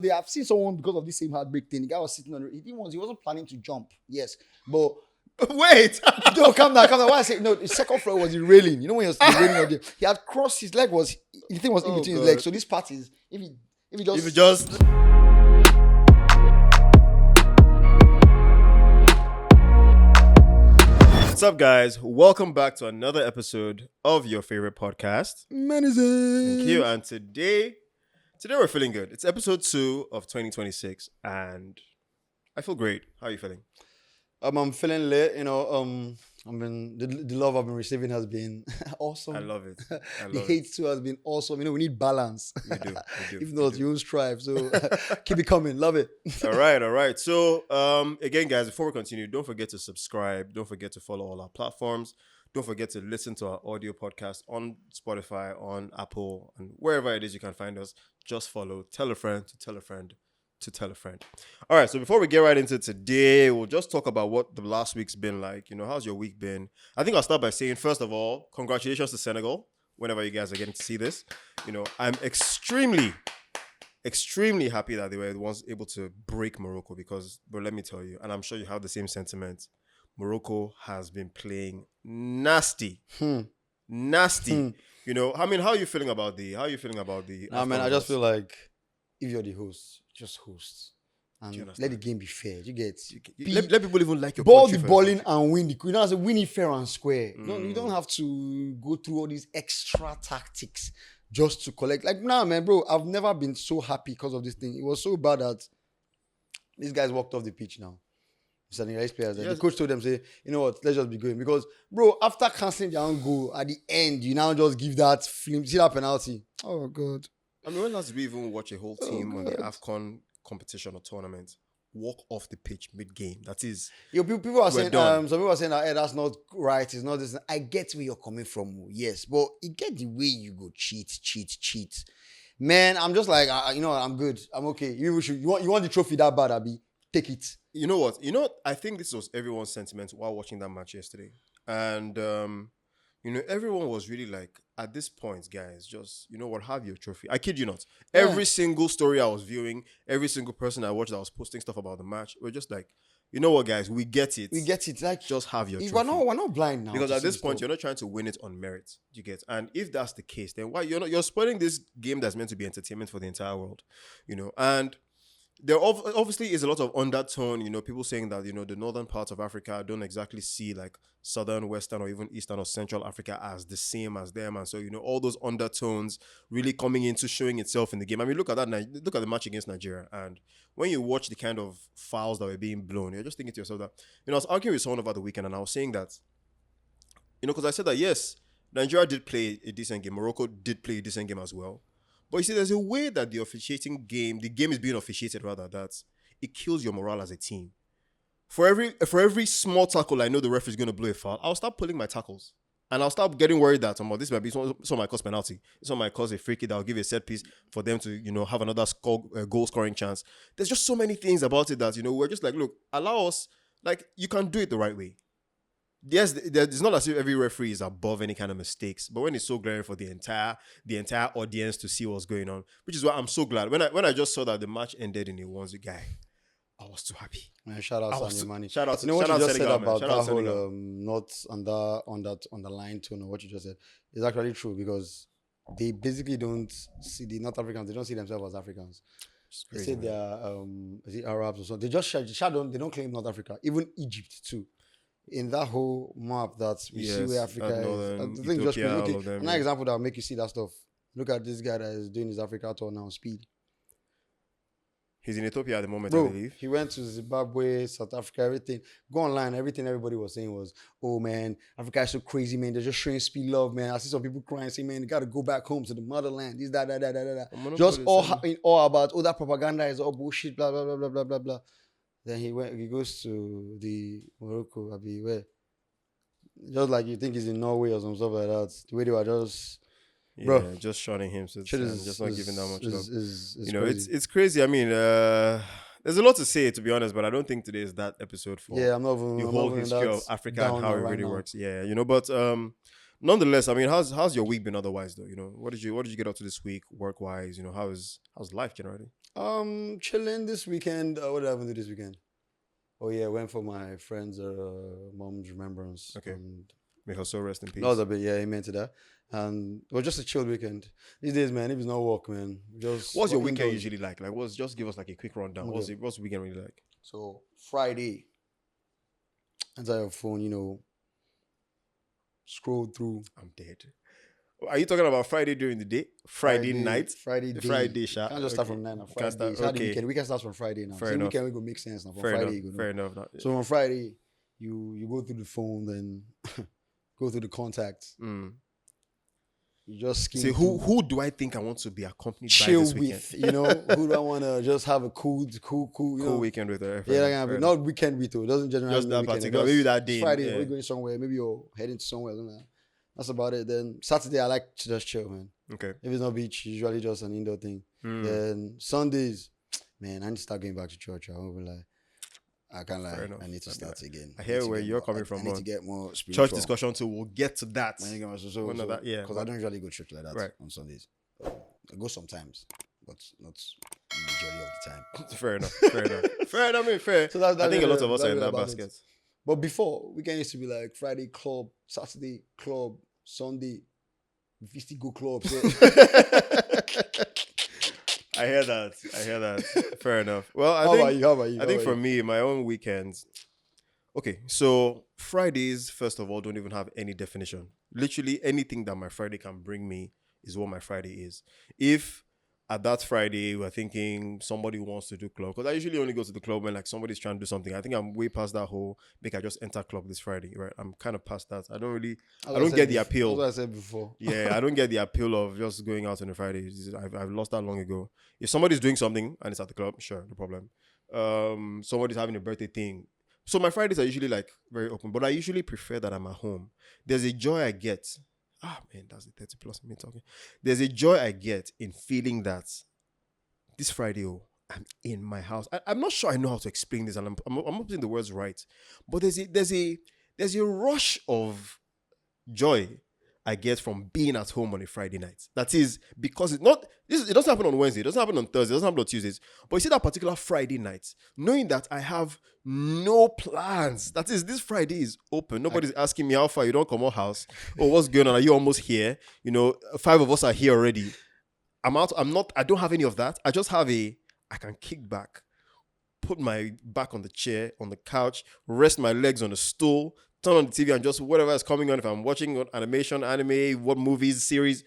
They have seen someone because of this same heartbreak thing. The guy was sitting on it. He wasn't planning to jump. Yes. But Wait. no, calm down. Why I say no, the second floor was the railing. You know when he was the railing on there, he had crossed his leg the thing was in between his legs. So this part is if he just What's up, guys? Welcome back to another episode of your favorite podcast. Menisms. Thank you. And today we're feeling good. It's episode 2 of 2026, and I feel great. How are you feeling? I'm feeling lit. The love I've been receiving has been awesome. I love it. The hate too has been awesome. We need balance. We do. If not, you won't strive. So keep it coming. Love it. All right. So, again, guys, before we continue, don't forget to subscribe. Don't forget to follow all our platforms. Don't forget to listen to our audio podcast on Spotify, on Apple, and wherever it is you can find us. Just follow. Tell a friend to tell a friend to tell a friend. All right, so before we get right into today, we'll just talk about what the last week's been like. How's your week been? I think I'll start by saying, first of all, congratulations to Senegal, whenever you guys are getting to see this. I'm extremely happy that they were the ones able to break Morocco because, but let me tell you, and I'm sure you have the same sentiment, Morocco has been playing nasty. Nasty. How are you feeling about the I just feel like if you're the host, just host. And let the game be fair. You get let people even like your ball country the first. balling and win the. You know, as a win it fair and square. You don't have to go through all these extra tactics just to collect. Like, nah, man, bro. I've never been so happy because of this thing. It was so bad that these guys walked off the pitch now. Senegalese players. Yes. The coach told them, say, you know what, let's just be going. Because, bro, after cancelling their own goal at the end, you now just give that film. See that penalty? Oh, God. When last did we even watch a whole team on the AFCON competition or tournament walk off the pitch mid-game? That is... people are saying, some people are saying that, hey, that's not right. It's not this. I get where you're coming from. Yes, but you get the way you go cheat. Man, I'm just like, I'm good. I'm okay. You want the trophy that bad, Abi? Take it. You know what? I think this was everyone's sentiment while watching that match yesterday. And, everyone was really like, at this point, guys, just, have your trophy. I kid you not. Yeah. Every single story I was viewing, every single person I watched that was posting stuff about the match, we're just like, you know what, guys, we get it. Like, just have your trophy. We're not blind now. Because at this point, you're not trying to win it on merit. You get? And if that's the case, then why you're spoiling this game that's meant to be entertainment for the entire world, and there obviously is a lot of undertone, people saying that, the northern parts of Africa don't exactly see like southern, western, or even eastern or central Africa as the same as them. And so, all those undertones really coming into showing itself in the game. I mean, look at the match against Nigeria. And when you watch the kind of fouls that were being blown, you're just thinking to yourself that, I was arguing with someone over the weekend and I was saying that, because I said that, yes, Nigeria did play a decent game. Morocco did play a decent game as well. But you see, there's a way that the game is being officiated rather, that it kills your morale as a team. For every small tackle I know the referee is going to blow a foul, I'll start pulling my tackles. And I'll start getting worried that this might be some might cause penalty. This one might cause a free kick that will give a set piece for them to, have another goal scoring chance. There's just so many things about it that, we're just like, look, allow us, like, you can do it the right way. Yes, it's not as if every referee is above any kind of mistakes, but when it's so glaring for the entire audience to see what's going on, which is why I'm so glad. When I just saw that the match ended in a 1-0 guy, I was too happy. Man, shout out Sandy Mani. Shout out to what you just Senegal, said about man. that whole not on the line tone of what you just said is actually true, because they basically don't see the North Africans. They don't see themselves as Africans. They say they are Arabs or something. They just they don't claim North Africa. Even Egypt too. In that whole map that we see where Africa is. I think just an example that will make you see that stuff. Look at this guy that is doing his Africa tour now, Speed. He's in Ethiopia at the moment, Bro, I believe. He went to Zimbabwe, South Africa, everything. Go online, everything everybody was saying was, oh man, Africa is so crazy, man. They're just showing Speed love, man. I see some people crying, saying, man, they got to go back home to the motherland. This, that. Just all about, that propaganda is all bullshit, blah, blah, blah, blah, blah, blah, blah. Then he goes to the Morocco, where? Just like you think he's in Norway or some stuff like that. The way they were just... Bro, just shunning him, so just not giving that much love. Crazy. It's crazy. I mean, there's a lot to say, to be honest, but I don't think today is that episode for I'm not even, the whole history of Africa and how it really works. Yeah, but nonetheless, I mean, how's your week been otherwise though? What did you get up to this week work wise? How's life generally? Chilling this weekend. What did I even do this weekend? Oh yeah, went for my friend's mom's remembrance. Okay. May her soul rest in That was peace. a bit, yeah, amen to that. And it was just a chill weekend. These days, man, if it's not work, man, just What's your weekend indoors. usually like? Like, just give us like a quick rundown. Okay. What's the weekend really like? So Friday, enter your phone, scroll through I'm dead. Are you talking about Friday during the day? Friday night? Friday day. Friday, sha. Can't just start Okay. from 9 on Can't Friday. start- It's how the okay. weekend. Weekend starts from Friday now. Fair So enough. weekend we go make sense now. From Fair Friday, enough. you go know. Fair enough. So on Friday, you go through the phone, then go through the contacts. Mm. You just skim Say, through, who do I think I want to be accompanied by chill this weekend? with, who do I want to just have a cool, Cool weekend with her. Yeah, Fair that enough. not weekend with, though. It doesn't generally Just that weekend. particular, Just maybe that day. Friday, yeah. are we going somewhere? Maybe you're heading to somewhere. Something like that. That's about it. Then Saturday, I like to just chill, man. Okay. If it's not beach, usually just an indoor thing. Mm. Then Sundays, man, I need to start going back to church. I won't be like, I can't lie. Fair enough. I need to start again. I hear need to where get you're more- coming from, I need man. to get more spiritual. Church discussion too. We'll get to that. One of that, yeah. Because I don't usually go to church like that Right. on Sundays. I go sometimes, but not majority of the time. Fair enough. Fair enough. Fair enough. I mean, fair. So that's I think a lot of us that's are in it that about basket. it. But before, weekend used to be like Friday club, Saturday club, Sunday, we still go clubs. I hear that. Fair enough. Well, How about you? I think for me, my own weekends. Okay, so Fridays, first of all, don't even have any definition. Literally anything that my Friday can bring me is what my Friday is. If at that Friday we're thinking somebody wants to do club, because I usually only go to the club when like somebody's trying to do something. I think I'm way past that whole make I just enter club this Friday, right? I'm kind of past that. I don't get the appeal. That's what I said before. Yeah, I don't get the appeal of just going out on a Friday. I've lost that long ago. If somebody's doing something and it's at the club, sure, no problem. Somebody's having a birthday thing. So my Fridays are usually like very open, but I usually prefer that I'm at home. There's a joy I get. Man, that's the 30 plus me talking. There's a joy I get in feeling that this Friday, I'm in my house. I'm not sure I know how to explain this, and I'm not putting the words right, but there's a rush of joy I get from being at home on a Friday night. That is because it doesn't happen on Wednesday, it doesn't happen on Thursday, it doesn't happen on Tuesdays. But you see that particular Friday night, knowing that I have no plans. That is, this Friday is open. Nobody's asking me how far you don't come out house. Oh, what's going on? Are you almost here? 5 of us are here already. I'm out. I don't have any of that. I just have I can kick back, put my back on the chair, on the couch, rest my legs on the stool, turn on the TV and just whatever is coming on. If I'm watching animation, anime, what movies, series,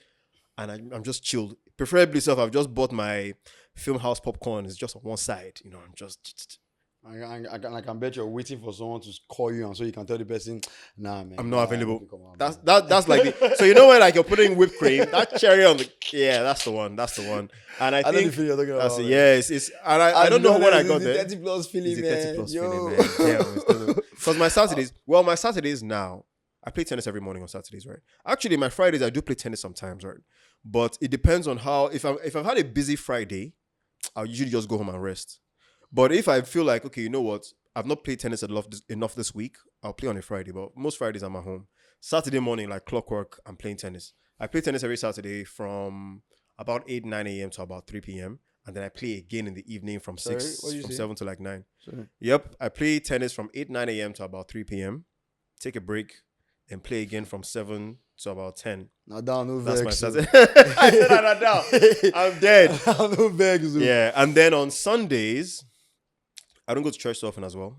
and I'm just chilled. Preferably, I've just bought my film house popcorn. It's just on one side. I'm just. I can bet you're waiting for someone to call you and so you can tell the person, nah, man, I'm not available. That's That's like so when like you're putting whipped cream, that cherry on the that's the one. And I know the think feeling you're talking that's about. it. Yeah, it's and I don't know when I got there. 30 plus feeling, It's a man. 30 plus Yo. feeling, man. Because my Saturdays now, I play tennis every morning on Saturdays, right? Actually, my Fridays I do play tennis sometimes, right? But it depends on how. If I've had a busy Friday, I'll usually just go home and rest. But if I feel like, okay, you know what, I've not played tennis enough this week, I'll play on a Friday. But most Fridays I'm at home. Saturday morning, like clockwork, I'm playing tennis. I play tennis every Saturday from about 8, 9 a.m. to about 3 p.m. And then I play again in the evening from Sorry, what did you say? 7 to like 9. Sorry. Yep, I play tennis from 8, 9 a.m. to about 3 p.m. Take a break, then play again from 7 to about 10. Now down, no That's vex. my Saturday. I said that down. I'm dead. No vex. Yeah, and then on Sundays, I don't go to church so often as well.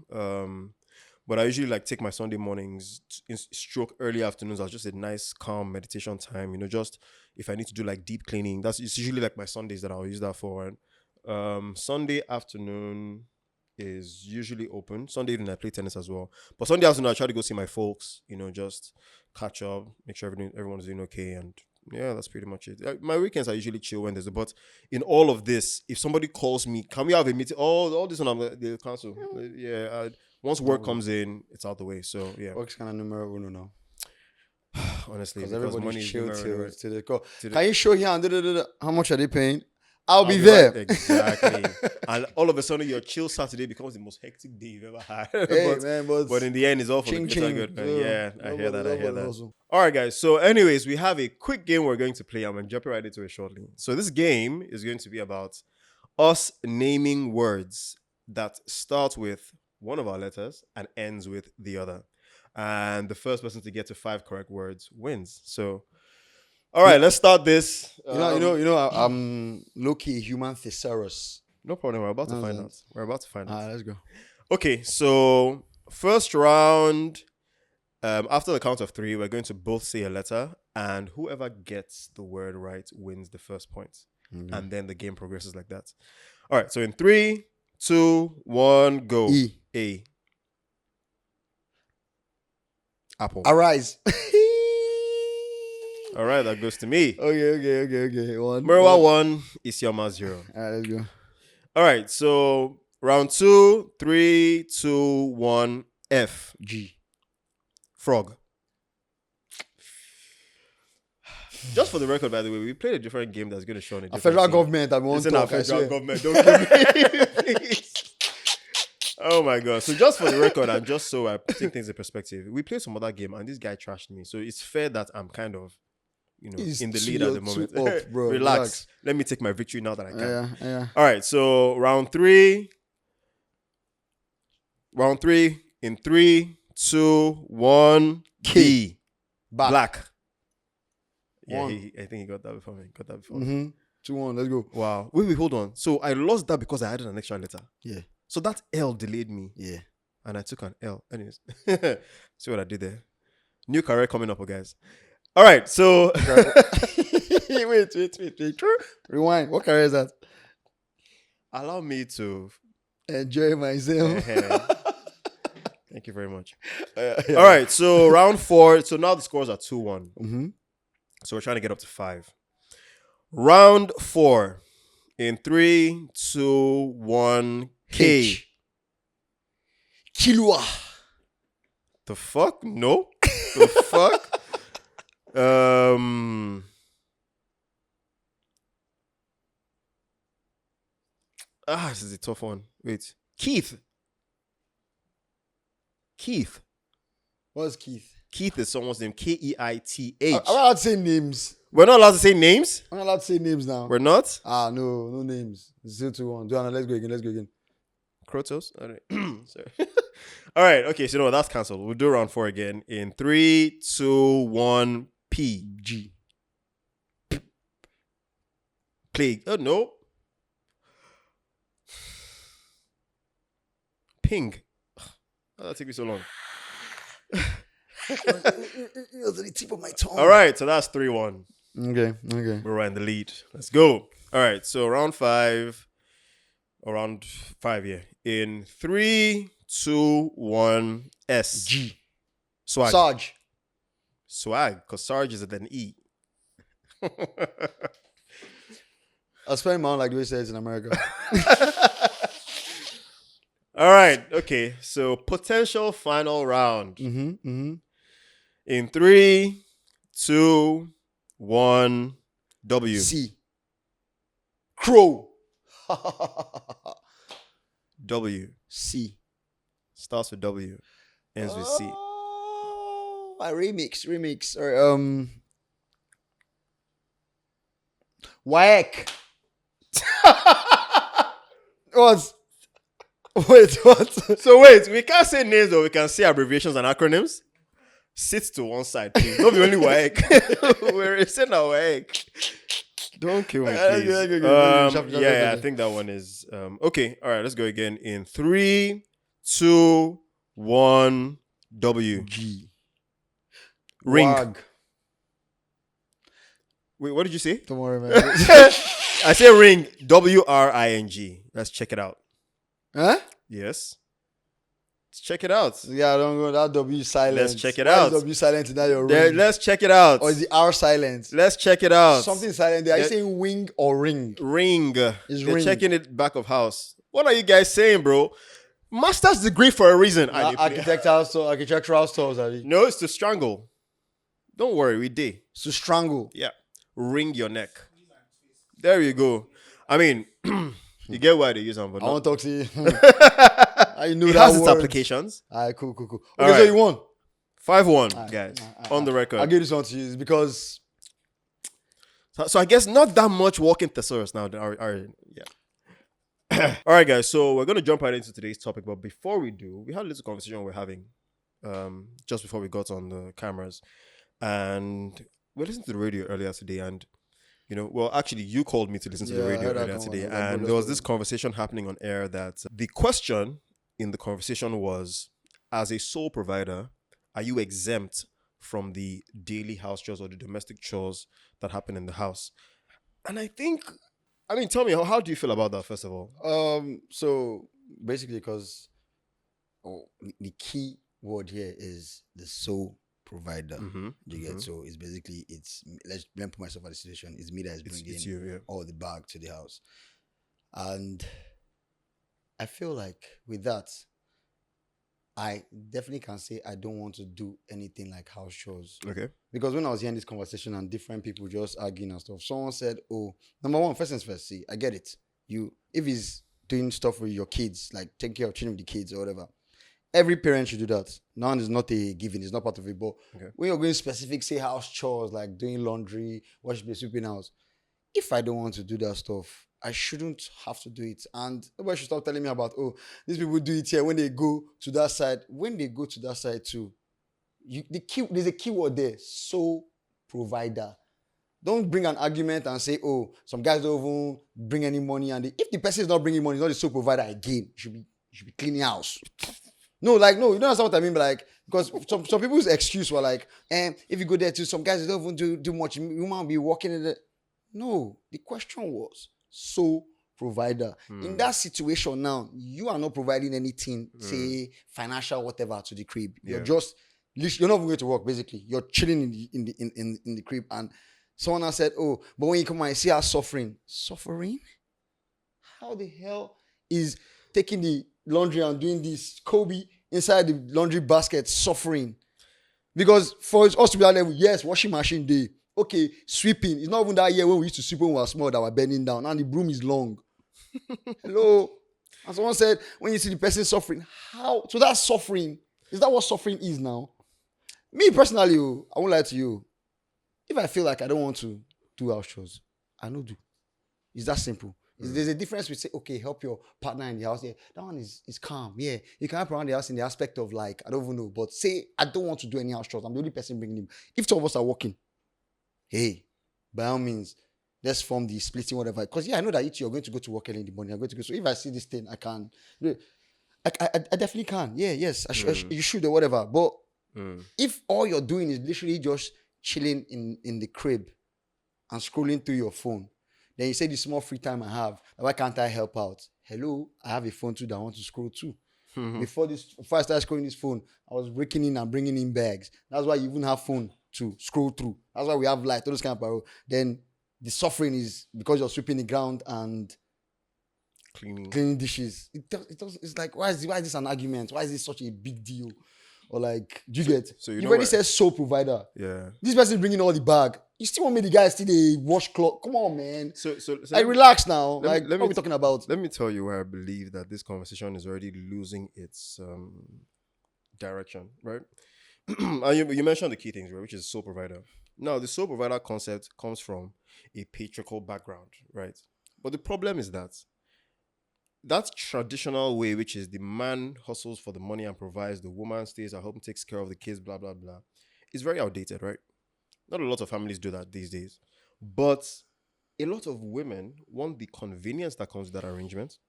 But I usually like take my Sunday mornings in stroke early afternoons as just a nice calm meditation time. Just if I need to do like deep cleaning, it's usually like my Sundays that I'll use that for. And Sunday afternoon is usually open. Sunday evening I play tennis as well. But Sunday afternoon I try to go see my folks. Just catch up, make sure everyone's doing okay, and yeah, that's pretty much it. My weekends are usually chill when but in all of this, if somebody calls me, can we have a meeting? All this one, they'll cancel. Yeah, once work comes in, it's out the way. So yeah, Work's kind of numero uno now. honestly, Because money everybody's is chill numero- till they call. to the- Can you show here and how much are they paying? I'll be I'll there. right, exactly. And all of a sudden, your chill Saturday becomes the most hectic day you've ever had. Hey, man, but in the end, it's all for ching the greater ching. good. Man. Yeah, I hear that. Also. All right, guys. So, anyways, we have a quick game we're going to play. I'm going to jump right into it shortly. So, this game is going to be about us naming words that start with one of our letters and ends with the other. And the first person to get to 5 correct words wins. So, all right, let's start this. I'm low-key human thesaurus. No problem. We're about to find out. We're about to find out. Let's go. Okay, so first round, after the count of 3, we're going to both say a letter, and whoever gets the word right wins the first point. Mm-hmm. And then the game progresses like that. All right, so in 3, 2, 1, go. E. A. Apple. Arise. All right, that goes to me. Okay. Mure 1, Isioma 0. All right, let's go. All right, so round 2, 3, 2, 1, F. G. Frog. Just for the record, by the way, we played a different game that's going to show on a federal government. I It's in our federal government. Don't give me, please. Oh my god! So just for the record, and just so I take things in perspective, we played some other game, and this guy trashed me. So it's fair that I'm kind of, He's in the lead at the moment. Up, bro. Relax. Let me take my victory now that I can. Yeah. All right. So round 3. Round 3 in 3, 2, 1. B. Black. Yeah, I think he got that before me. Mm-hmm. 2-1. Let's go. Wow. Wait, hold on. So I lost that because I added an extra letter. Yeah. So that L delayed me. Yeah. And I took an L. Anyways. See what I did there. New career coming up, guys. All right. So. Wait. Rewind. What career is that? Allow me to enjoy myself. Thank you very much. All right. So round 4. So now the scores are 2-1. Mm-hmm. So we're trying to get up to 5. Round 4 in 3, 2, 1. K. H. Kilua. The fuck? No. The fuck? This is a tough one. Wait. Keith. What's Keith? Keith is someone's name. Keith. I'm not allowed to say names. We're not allowed to say names? I'm not allowed to say names now. We're not? No names. 0-2-1. Let's go again. Krotos? All right. Sorry. All right. Okay. So, no, that's cancelled. We'll do round 4 again. In 3, 2, 1. P. G. Plague. Oh, no. Ping. That'll take me so long. It was at the tip of my tongue. All right. So, that's 3-1. Okay. We're in the lead. Let's go. All right. So, round 5. Around 5, yeah. In 3, 2, 1. S. G. Swag. Sarge. Swag, because Sarge is at an E. I spell him out like the way it says in America. All right. Okay. So potential final round. Mm-hmm. In 3, 2, 1. W. C. Crow. W. C. Starts with W. Ends with C. A remix. All right, WAEC. What? Wait, what? So wait, we can't say names, but we can say abbreviations and acronyms. Sit to one side, please. Don't be only WAEC. We're saying our WAEC. Don't kill me, please. I think that one is okay. All right, let's go again. In 3, 2, 1. W. G. Ring. Wag. Wait, what did you say? Don't worry, man. I say ring. WRING. Let's check it out. Huh? Yes. Let's check it out. Yeah, don't go. That W silent. Let's check it Why out. is W silent in that your There, ring? let's check it out. Or is the R silent? Let's check it out. Something silent there. Are you saying wing or ring? Ring. It's You're ring. checking it back of house. What are you guys saying, bro? Master's degree for a reason. Architectural stores, are they? No, it's to strangle. Don't worry, we did. To strangle. Yeah. Wring your neck. There you go. I mean, you get why they use them, but I want to talk to you. I knew it that has its word. applications. All right, cool. Okay, All so right. you won. 5-1, guys. On the record. I'll give this one to you because So I guess not that much walking thesaurus now. Yeah. All right, guys. So we're gonna jump right into today's topic, but before we do, we had a little conversation we're having just before we got on the cameras, and we listened to the radio earlier today, and well, actually, you called me to listen to the Yeah, I radio heard that earlier conversation. today, I was like, bro, and let's there was go. this conversation happening on air that the question in the conversation was, as a sole provider, are you exempt from the daily house chores or the domestic chores that happen in the house? And I mean, tell me, how do you feel about that, first of all? So basically, because the key word here is the sole provider. Mm-hmm. Do you get? So it's basically let me put myself in the situation. It's me that is It's bringing you, yeah. all the bag to the house, and I feel like with that, I definitely can say I don't want to do anything like house chores. Okay. Because when I was hearing this conversation and different people just arguing and stuff, someone said, "Oh, number one, first things first. See, I get it. If he's doing stuff with your kids, like taking care of children with the kids or whatever, every parent should do that. None is not a given. It's not part of it. But Okay. when you're going specific, say house chores like doing laundry, washing the sweeping house, if I don't want to do that stuff, I shouldn't have to do it. And nobody should stop telling me about, oh, these people do it here when they go to that side. When they go to that side too, there's a keyword there, sole provider. Don't bring an argument and say, oh, some guys don't even bring any money. And if the person is not bringing money, he's not the sole provider again. You should be cleaning house. No, you don't understand what I mean, but because some people's excuse were like, if you go there too, some guys don't even do much. You might be walking in the. No, the question was sole provider. In that situation now, you are not providing anything, say financial whatever to the crib. You're just you're not even going to work. Basically, you're chilling in the crib, and someone else said, "Oh, but when you come and you see her suffering, how the hell is taking the laundry and doing this Kobe inside the laundry basket suffering?" Because for us to be that level, yes, washing machine day. Okay, sweeping. It's not even that year when we used to sweep when we were small that we're bending down. And the broom is long. Hello. And someone said, when you see the person suffering, how? So that's suffering. Is that what suffering is now? Me personally, I won't lie to you. If I feel like I don't want to do house chores, I don't do. It's that simple. There's a difference with say, okay, help your partner in the house. Yeah, that one is calm. Yeah, you can help around the house in the aspect of like, I don't even know, but say I don't want to do any house chores. I'm the only person bringing him. If two of us are working, hey, by all means, let's form the splitting whatever. Because yeah, I know that you're going to go to work early in the morning. You're going to go. So if I see this thing, I can. I definitely can. Yeah, yes, you should or whatever. But if all you're doing is literally just chilling in the crib and scrolling through your phone, then you say the small free time I have, why can't I help out? Hello, I have a phone too that I want to scroll too. Before I started scrolling this phone, I was breaking in and bringing in bags. That's why you even have phone to scroll through. That's why we have light, all those kind of parole. Then the suffering is because you're sweeping the ground and cleaning dishes. It's like, why is this an argument? Why is this such a big deal? Or like, do you get? So you already said sole provider. Yeah. This person bringing all the bag. You still want me the guy still a wash cloth? Come on, man. So like, relax now. Like, what are we talking about? Let me tell you where I believe that this conversation is already losing its direction, right? And you mentioned the key things, right, which is sole provider. Now, the sole provider concept comes from a patriarchal background, right? But the problem is that traditional way, which is the man hustles for the money and provides, the woman stays at home, takes care of the kids, blah, blah, blah, is very outdated, right? Not a lot of families do that these days. But a lot of women want the convenience that comes with that arrangement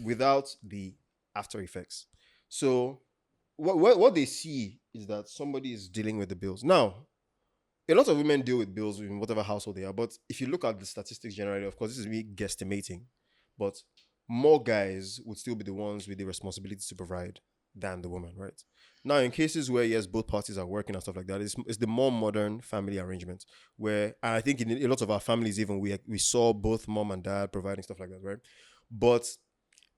without the after effects. So what they see is that somebody is dealing with the bills. Now, a lot of women deal with bills in whatever household they are. But if you look at the statistics generally, of course, this is me guesstimating, but more guys would still be the ones with the responsibility to provide than the woman, right? Now, in cases where, yes, both parties are working and stuff like that, it's the more modern family arrangement where, and I think in a lot of our families, even we saw both mom and dad providing stuff like that, right? But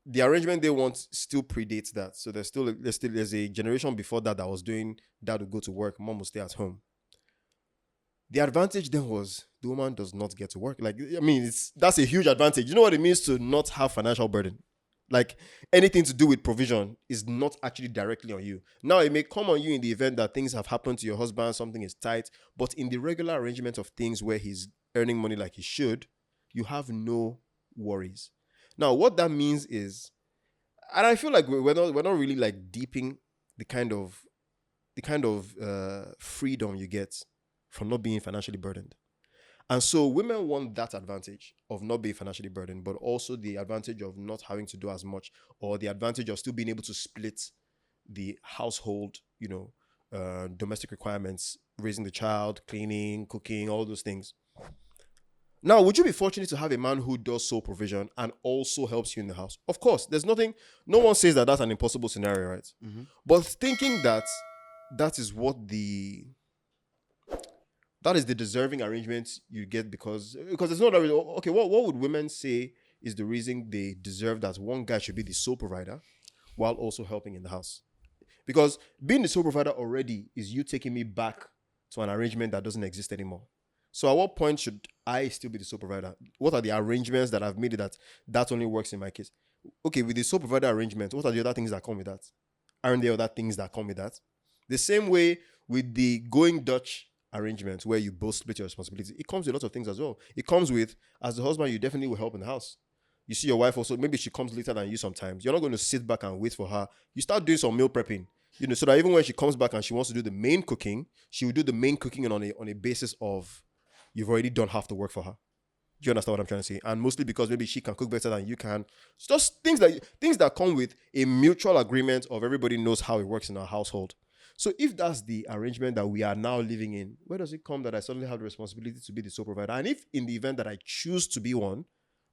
the arrangement they want still predates that. So there's a generation before that was doing dad would go to work, mom would stay at home. The advantage then was the woman does not get to work. Like, I mean, that's a huge advantage. You know what it means to not have financial burden? Like, anything to do with provision is not actually directly on you. Now, it may come on you in the event that things have happened to your husband, something is tight, but in the regular arrangement of things where he's earning money like he should, you have no worries. Now, what that means is, and I feel like we're not really like deeping the kind of freedom you get from not being financially burdened. And so women want that advantage of not being financially burdened, but also the advantage of not having to do as much, or the advantage of still being able to split the household, domestic requirements, raising the child, cleaning, cooking, all those things. Now, would you be fortunate to have a man who does sole provision and also helps you in the house? Of course, there's nothing, no one says that that's an impossible scenario, right? Mm-hmm. But thinking that that is that is the deserving arrangement you get, because it's not that, okay, what would women say is the reason they deserve that one guy should be the sole provider while also helping in the house? Because being the sole provider already is you taking me back to an arrangement that doesn't exist anymore. So at what point should I still be the sole provider? What are the arrangements that I've made that only works in my case? Okay, with the sole provider arrangement, what are the other things that come with that? Aren't there other things that come with that? The same way with the going Dutch arrangement where you both split your responsibility, it comes with a lot of things as well. It comes with, as the husband, you definitely will help in the house. You see your wife also, maybe she comes later than you sometimes. You're not going to sit back and wait for her. You start doing some meal prepping, so that even when she comes back and she wants to do the main cooking, she will do the main cooking on a basis of you've already done half the work for her. Do you understand what I'm trying to say? And mostly because maybe she can cook better than you can. It's just things that come with a mutual agreement of everybody knows how it works in our household. So if that's the arrangement that we are now living in, where does it come that I suddenly have the responsibility to be the sole provider? And if in the event that I choose to be one,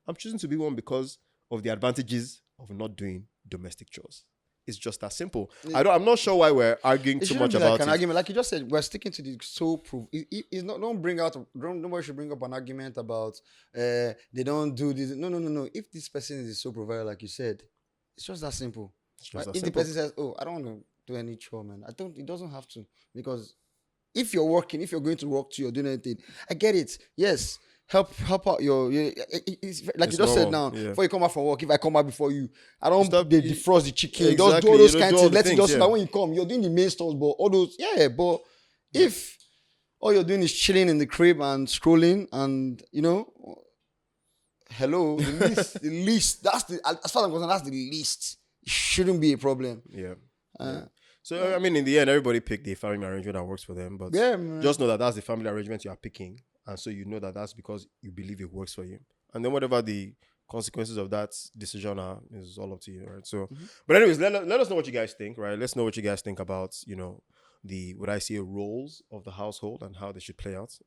I'm choosing to be one because of the advantages of not doing domestic chores. It's just that simple. I'm not sure why we're arguing too much Be about like an it. argument, like you just said. We're sticking to the sole proof. It's not. Nobody should bring up an argument about they don't do this. No. If this person is a sole provider, like you said, it's just that simple. It's Right? just that If the simple. person says, "Oh, I don't want to do any chore, man," I don't. It doesn't have to, because if you're working, if you're going to work too, you're doing anything. I get it. Yes. Help out it's like It's you just said normal. now. Yeah. Before you come back from work, if I come back before you, I don't Stop. defrost the chicken. Just do Exactly. all those kinds do of all things. the Let it things. just so Yeah. that when you come, you're doing the main stores, but all those, yeah. But Yeah. if all you're doing is chilling in the crib and scrolling, and hello, the least. That's as far as I'm concerned, that's the least. It shouldn't be a problem. Yeah. Uh, So I mean, in the end, everybody picked the family arrangement that works for them. But yeah, man. just know that that's the family arrangement you are picking, and so you know that that's because you believe it works for you. And then whatever the consequences of that decision are is all up to you, right? So, but anyways, let us know what you guys think, right? Let's know what you guys think about the what I see roles of the household and how they should play out.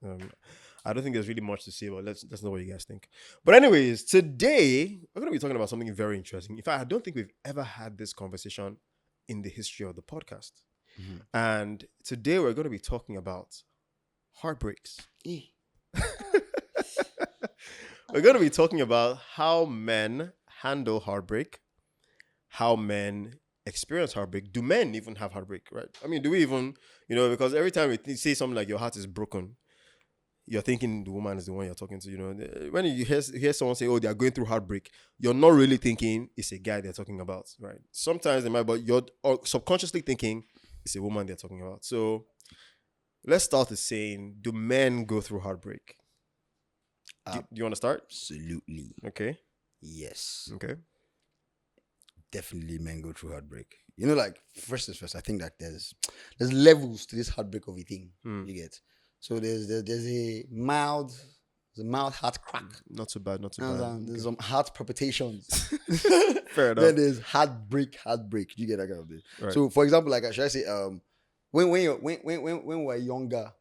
I don't think there's really much to say, but let's know what you guys think. But anyways, today we're going to be talking about something very interesting. In fact, I don't think we've ever had this conversation in the history of the podcast. And today we're going to be talking about heartbreaks. We're going to be talking about how men handle heartbreak, how men experience heartbreak. Do men even have heartbreak, right? I mean, do we even, because every time we say something like your heart is broken, you're thinking the woman is the one you're talking to. When you hear someone say, oh, they are going through heartbreak, you're not really thinking it's a guy they're talking about, right? Sometimes they might, but you're subconsciously thinking it's a woman they're talking about. So let's start with saying, do men go through heartbreak? Do you want to start? Absolutely. Okay. Yes. Okay. Definitely men go through heartbreak. Like first is first, I think that there's levels to this heartbreak of a thing. You get. So there's a mild heart crack. Not too bad. There's some heart palpitations. Fair enough. Then there's heartbreak. You get that kind of thing. Right. So for example, like should I say when we're younger,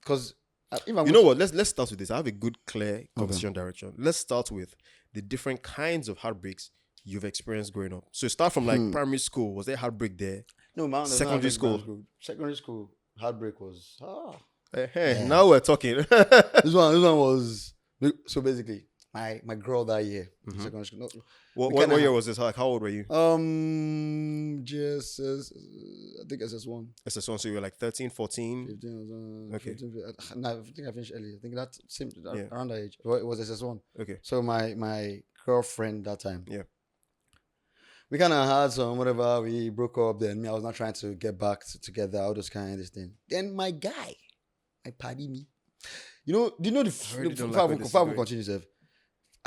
because what? Let's start with this. I have a good, clear conversation direction. Let's start with the different kinds of heartbreaks you've experienced growing up. So start from like primary school. Was there heartbreak there? No, man. Secondary school. Secondary school heartbreak was Now we're talking. This one was so basically my girl that year in secondary school. No, what year was this? Like, how old were you? Just I think SS1. SS1, so you were like 13, 14? 15, Okay. 15, no, I think I finished early. I think that same around that age. Well, it was SS1. Okay. So my girlfriend that time. Yeah. We kind of had some whatever. We broke up. Then I was not trying to get back together. All those kind of this thing. Then my guy, my paddy me. Do you know I already don't like where this is going. continue, Seth?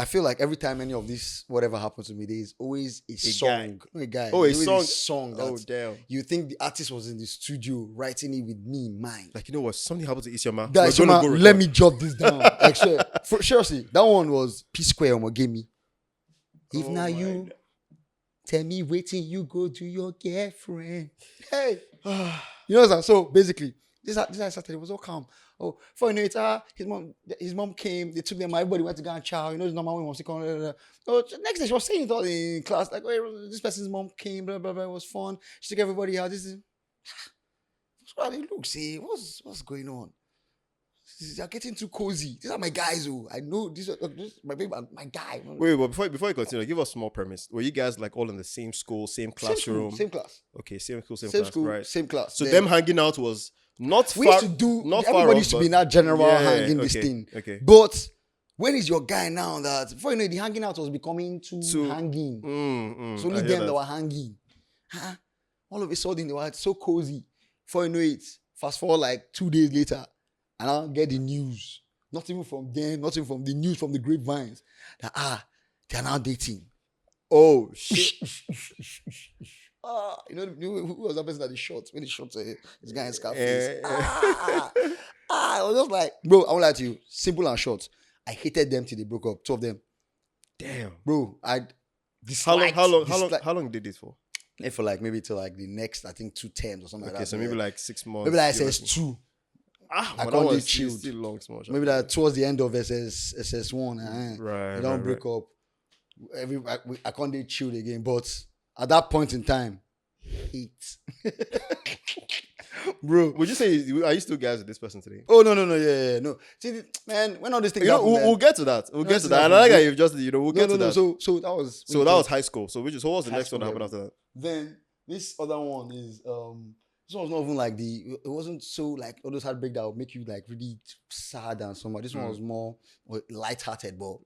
I feel like every time any of this whatever happens to me, there's always a guy. song. No, a guy. Oh, a There's always song. a song Oh, that damn. you think the artist was in the studio writing it with me in mind. Like, you know what? Something happened to Isioma. Guys, We're gonna Shoma, go let record. me jot this down. I swear. Seriously, that one was P Square on gave me. If Oh now my you God. tell me waiting, you go to your girlfriend. Hey, you know what I'm saying? So basically, this Saturday was all calm. Oh, for you know it, his mom came. They took them. Everybody went to go and chow. You know, his normal way wants to come. Oh, next day she was saying it all in class. Like, oh, this person's mom came. Blah blah blah. It was fun. She took everybody out. This is. Well, look, see, what's going on? You're getting too cozy. These are my guys, oh. I know this my baby, my guy. Wait, but before you continue, give us a small premise. Were you guys like all in the same school, same classroom? Same class. Okay, same school, same Same class, school, right? same class. So Then them hanging out was not we far. used to do not far everybody off, used to be in but- that general Yeah, hanging this okay, thing. okay. But when is your guy now that before you know it, the hanging out was becoming too hanging. It's I only hear them that. that were hanging. Huh? All of a sudden they were so cozy. Before you know it, fast forward like 2 days later, and I'll get the news. Not even from them, not even from the news from the grapevines. That they're now dating. Oh shit! You know who was that person that he shot? When he shot his guy in Scarface. Eh. I was just like, bro, I won't lie to you. Simple and short. I hated them till they broke up. Two of them. Damn. Bro, I How disliked. long did this for? For like maybe till like the next, I think 2 terms or something Okay, like that. so maybe like 6 months. maybe like you reckon? SS2. Ah, I but can't that do was chilled. still long, small. Maybe that towards the end of SS1. Right. You don't break up. I can't do chilled again. But at that point in time, hate. Bro. Would you say are you still guys with this person today? Oh no, yeah. No. See, man, when all these things You know, happen, man, we'll get to that. We'll No, get it's to that. not And I like good. that you've just we'll get to that. So that was So that was high school. So what was the High next one that school, happened after that? Then this other one is this one was not even like it wasn't so like all those heartbreak that would make you like really sad and so much. This one was more light-hearted, but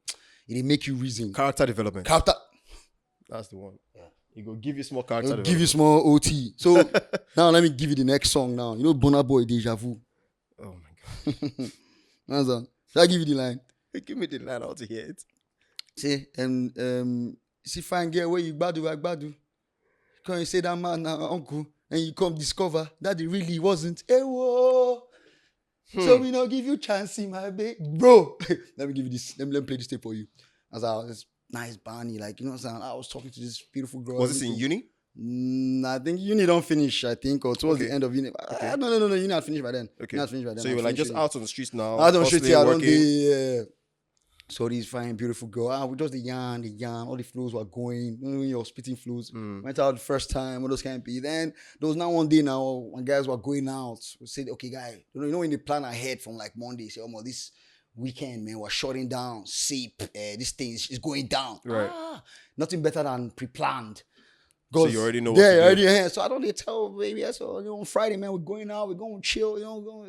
it didn't make you reason. Character development. That's the one. Yeah. It will give you small character It'll development. give you small OT. So now let me give you the next song now. You know Burna Boy Deja Vu. Oh my god. Understand? Shall I give you the line? Give me the line out to hear it. See, see fine girl where you gbadu. Come and say that man now, uncle, and you come discover that it really wasn't. Hey, whoa. So we not give you chance, my baby. Bro, let me give you this. Let me play this tape for you. As I was this nice Barney, like, you know what I'm saying? I was talking to this beautiful girl. Was this in uni? I think uni don't finish, I think, or towards Okay. the end of uni. Okay. No, uni had finished by then. Okay. Uni had finished by then. So you I were like finished just uni. out on the streets now. I don't straight hustling, here. I don't working. do. So this fine, beautiful girl. We just the yarn, all the flows were going. You know, when you're spitting flows. Went out the first time, all those can't be. Then there was now one day now when guys were going out. We said, okay, guy, you know when they plan ahead from like Monday, say, oh, this weekend, man, we're shutting down. SAPE, this thing is going down. Right. Nothing better than pre-planned. So you already know what yeah, to do. already yeah. So I don't need to tell baby. Yeah, so on Friday, man, we're going out, we're going to chill. It's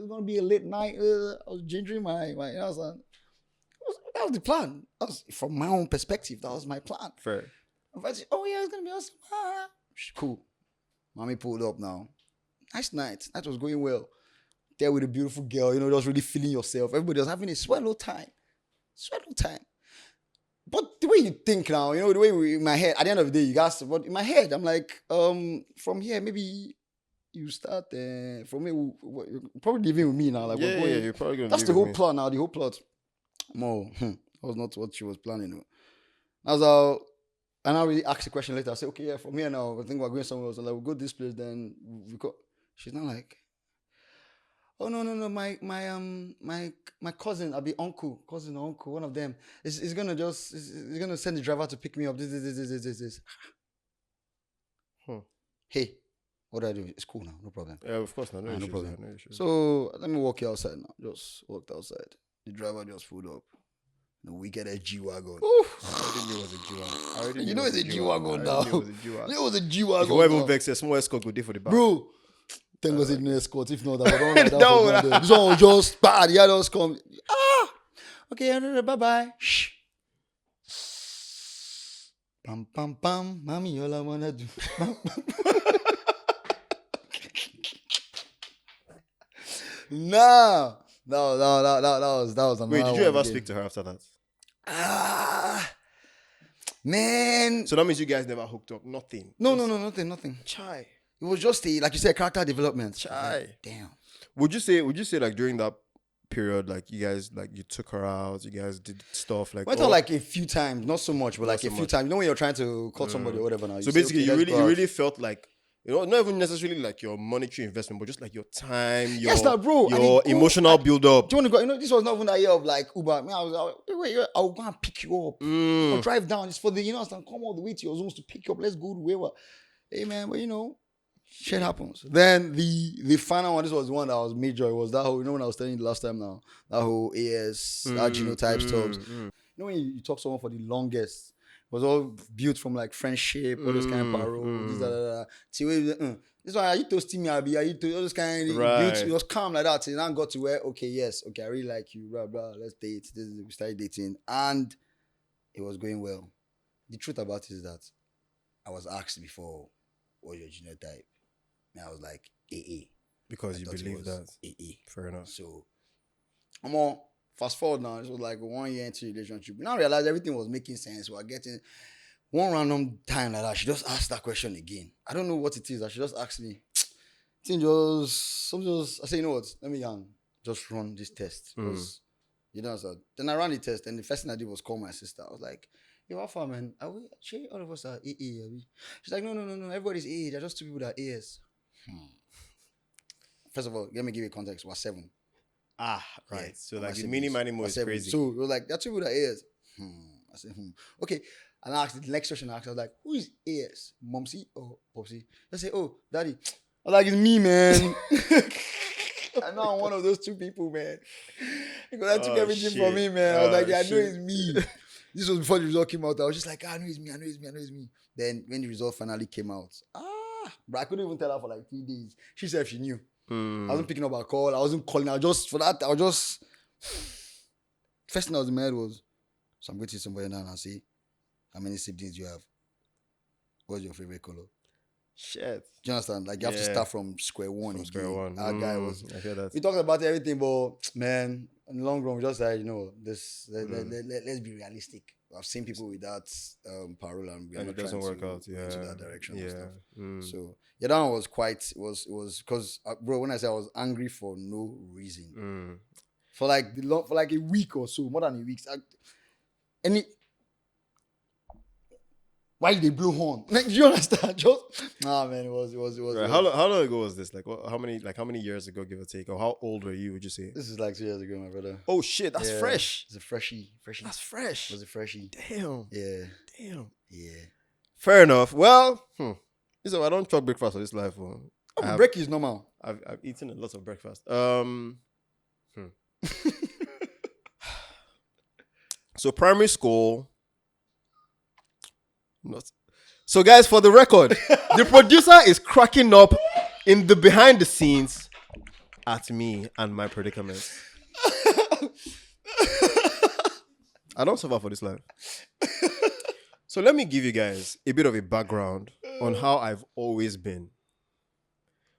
gonna be a late night. I was gingering my you know, that was the plan. That was from my own perspective. That was my plan. Fair. Oh yeah, it's gonna be awesome. Cool. Mommy pulled up now. Nice night. That was going well. There with a beautiful girl, just really feeling yourself. Everybody was having a swallow time. But the way you think now, the way in my head, at the end of the day, you guys, but in my head, I'm like, from here, maybe you start from me, you're probably living with me now. Like, Yeah, you're probably gonna. that's leave the with whole me. plan now, the whole plot. That was not what she was planning. That's how, and I really asked the question later. I said, okay, yeah, from here now, I think we're going somewhere else. And like, we'll go this place, then we go. She's not like, oh no, my cousin, I'll be cousin or uncle, one of them is gonna he's gonna send the driver to pick me up. This. Hey, what do I do? It's cool now, no problem. Yeah, of course not. No, No issues, problem. no issues. So let me walk you outside now. Just walked outside. The driver just pulled up. The wicked ass G-Wagon. I already knew it was a G-Wagon. You know it's a G-Wagon now. I already knew it was a G-Wagon. It was a If G-Wagon. you even now. vex, a small escort go there for the back. Bro, thank God it's no escort. If not, I would don't like that. No, for Monday. This one was just bad. The others come. Okay, bye-bye. Shh. Pam, pam, pam. Mommy, all I wanna do. No. That was Wait, did another you ever one speak to her after that? Man. So that means you guys never hooked up. Nothing. No, Just nothing. chai. It was just like you said, character development. Chai. Like, damn. Would you say like during that period, like you guys, like you took her out, you guys did stuff like Went out like a few times, not so much, but Not like so a few much. times. You know when you're trying to cut somebody or whatever. Now, so say, basically okay, you let's go you out. really felt like, you know, not even necessarily like your monetary investment, but just like your time, your Yes, now, bro. your emotional build up. Do you want to go? You know, this was not even that year of like Uber. Man, wait, I'll go and pick you up. I'll drive down. It's for the, come all the way to your zones to pick you up. Let's go to wherever. Hey, man, but shit happens. Then the final one, this was the one that was major. It was that whole, when I was telling you the last time now, that whole AS, that genotype stuff. When you talk to someone for the longest, it was all built from like friendship, all those kind of parole, this, this one, are you toasting me, Abi? Are you all those kind of built, it was calm like that. And then got to where, okay, yes, okay, I really like you, blah, blah, let's date. We started dating. And it was going well. The truth about it is that I was asked before, what's your genotype? And I was like, AA. Because you believe that. AA. Fair enough. So, I'm on fast forward now. This was like 1 year into the relationship. We now realized everything was making sense. We are getting one random time like that. She just asked that question again. I don't know what it is. She just asked me. I say, you know what? Let me just run this test. Because, so then I ran the test, and the first thing I did was call my sister. I was like, yo, how far, man? Are we, all of us are AA? She's like, no. Everybody's AA. They're just two people that are AS. First of all, let me give you context. We're 7. Right. Yeah, so like the mini is 7. crazy. So we were like, there are two people that are AS. I said, okay. And I asked the next question. I was like, who is AS? Momsy or Popsy? I say, oh, daddy. I was like, it's me, man. I know I'm one of those two people, man. Because I took everything from me, man. I was like, yeah, I know it's me. This was before the result came out. I was just like, I know it's me. Then when the result finally came out, but I couldn't even tell her for like 3 days. She said she knew. I wasn't picking up her call. I wasn't calling her. First thing that was in my head was, so I'm going to see somebody now and I'll say, how many siblings do you have? What's your favorite color? Shit. Do you understand? Like, you have to start from square one. Our guy was. I hear that. We talked about everything, but man, in the long run, we just like, let's be realistic. I've seen people with that parole, and it doesn't work out. Yeah, into that direction. And stuff. So that one was was because bro, when I say I was angry for no reason, for like a week or so, more than a week. Why did they blow horn? Like, do you understand? Man, it was. Right. How long ago was this? Like, how many years ago, give or take, or how old were you? Would you say? This is like 2 years ago, my brother. Oh shit, that's fresh. It's a freshie. That's fresh. It was a freshie. Damn. Yeah. Damn. Yeah. Fair enough. Well, so I don't truck breakfast for this life. Break is normal. I've eaten a lot of breakfast. So primary school. So guys, for the record, the producer is cracking up in the behind the scenes at me and my predicament. I don't suffer for this life. So let me give you guys a bit of a background on how I've always been.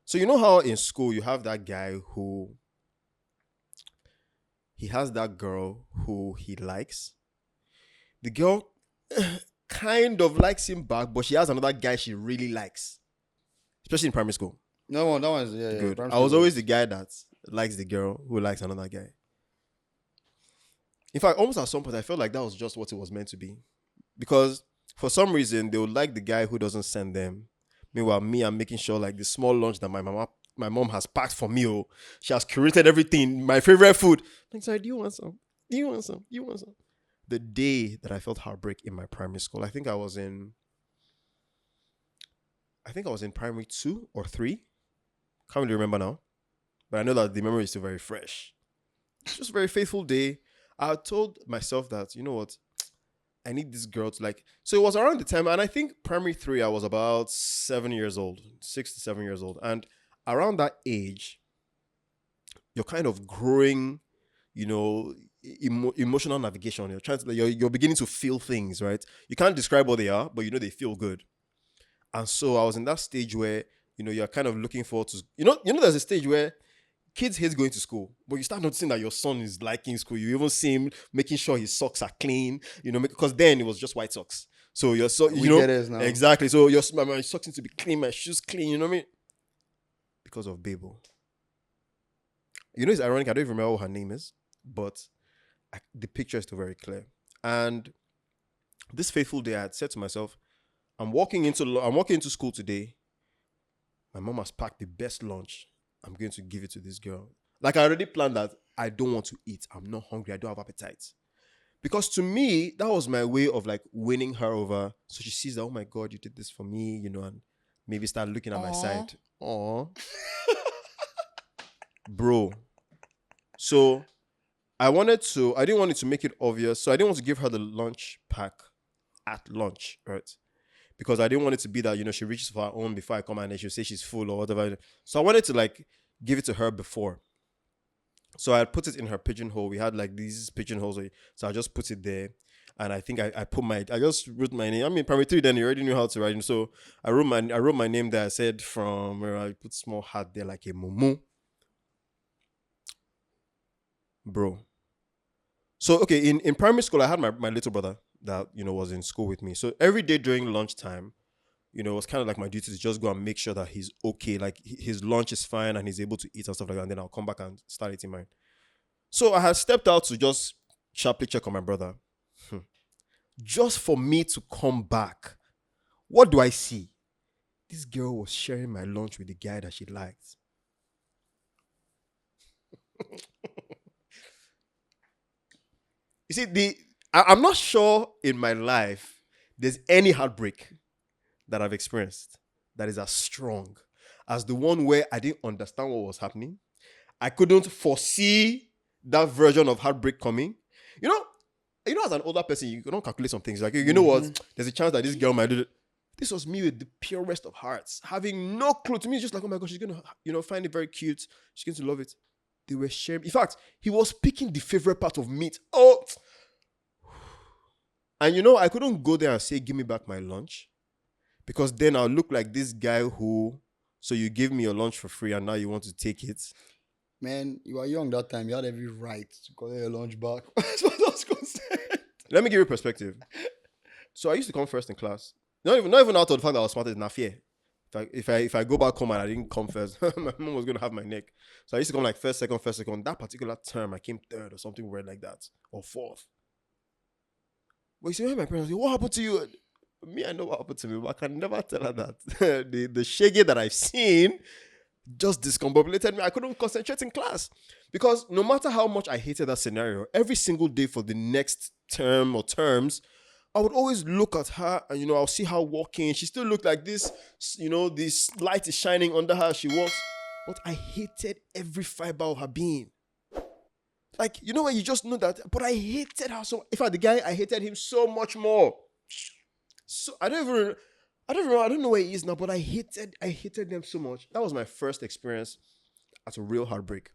So you know how in school you have that guy who he has that girl who he likes. The girl kind of likes him back, but she has another guy she really likes, especially in primary school. No, that one's good. I was always the guy that likes the girl who likes another guy. In fact, almost at some point, I felt like that was just what it was meant to be, because for some reason they would like the guy who doesn't send them. Meanwhile, me, I'm making sure like the small lunch that my mom has packed for me. She has curated everything, my favorite food. I'm like, sorry, do you want some? Do you want some? You want some? The day that I felt heartbreak in my primary school, I think I was in primary 2 or 3. Can't really remember now. But I know that the memory is still very fresh. It's just a very faithful day. I had told myself that, you know what, I need this girl to like. So it was around the time, and I think primary 3, I was about 7 years old, 6 to 7 years old. And around that age, you're kind of growing, emotional navigation. You're trying to, you're beginning to feel things, right? You can't describe what they are, but they feel good. And so I was in that stage where, you're kind of looking forward to, there's a stage where kids hate going to school, but you start noticing that your son is liking school. You even see him making sure his socks are clean, because then it was just white socks. So you're so We get it now. exactly. So my socks need to be clean, my shoes clean. You know what I mean? Because of Babel. It's ironic. I don't even remember what her name is, but the picture is still very clear. And this fateful day, I had said to myself, I'm walking into school today. My mom has packed the best lunch. I'm going to give it to this girl. Like I already planned that I don't want to eat. I'm not hungry. I don't have appetite. Because to me, that was my way of like winning her over. So she sees that, oh my God, you did this for me, and maybe start looking at my Aw. side. Oh, bro. So I didn't want it to make it obvious. So I didn't want to give her the lunch pack at lunch, right? Because I didn't want it to be that, she reaches for her own before I come and then she'll say she's full or whatever. So I wanted to like give it to her before. So I put it in her pigeonhole. We had like these pigeonholes. So I just put it there. And I think I just wrote my name. I mean, primary 3 then you already knew how to write. And so I wrote my name there. I said from where I put small hat there like a mumu. Bro. So, okay, in primary school, I had my little brother that, was in school with me. So every day during lunchtime, it was kind of like my duty to just go and make sure that he's okay. Like his lunch is fine and he's able to eat and stuff like that. And then I'll come back and start eating mine. So I had stepped out to just sharply check on my brother. Just for me to come back. What do I see? This girl was sharing my lunch with the guy that she liked. You see, I'm not sure in my life there's any heartbreak that I've experienced that is as strong as the one where I didn't understand what was happening. I couldn't foresee that version of heartbreak coming. You know, as an older person, you don't calculate some things. Like, you know what? There's a chance that this girl might do it. This was me with the purest of hearts, having no clue. To me, it's just like, oh my gosh, she's going to, find it very cute. She's going to love it. They were sharing. In fact, he was picking the favorite part of meat. Oh, and I couldn't go there and say, give me back my lunch. Because then I'll look like this guy who, so you give me your lunch for free and now you want to take it. Man, you were young that time. You had every right to collect your lunch back. That's what I was concerned. Let me give you perspective. So I used to come first in class. Not even out of the fact that I was smarter than Nafie. If I go back home and I didn't come first, my mom was gonna have my neck. So I used to come like first, second. That particular term, I came third or something weird like that, or fourth. But you see, when my parents say, "What happened to you?" Me, I know what happened to me, but I can never tell her that. the shaggy that I've seen just discombobulated me. I couldn't concentrate in class because no matter how much I hated that scenario, every single day for the next term or terms, I would always look at her and, I'll see her walking. She still looked like this, this light is shining under her. She walks. But I hated every fiber of her being. Like, when you just know that, but I hated her so. In fact, the guy, I hated him so much more. So I don't know where he is now, but I hated them so much. That was my first experience at a real heartbreak.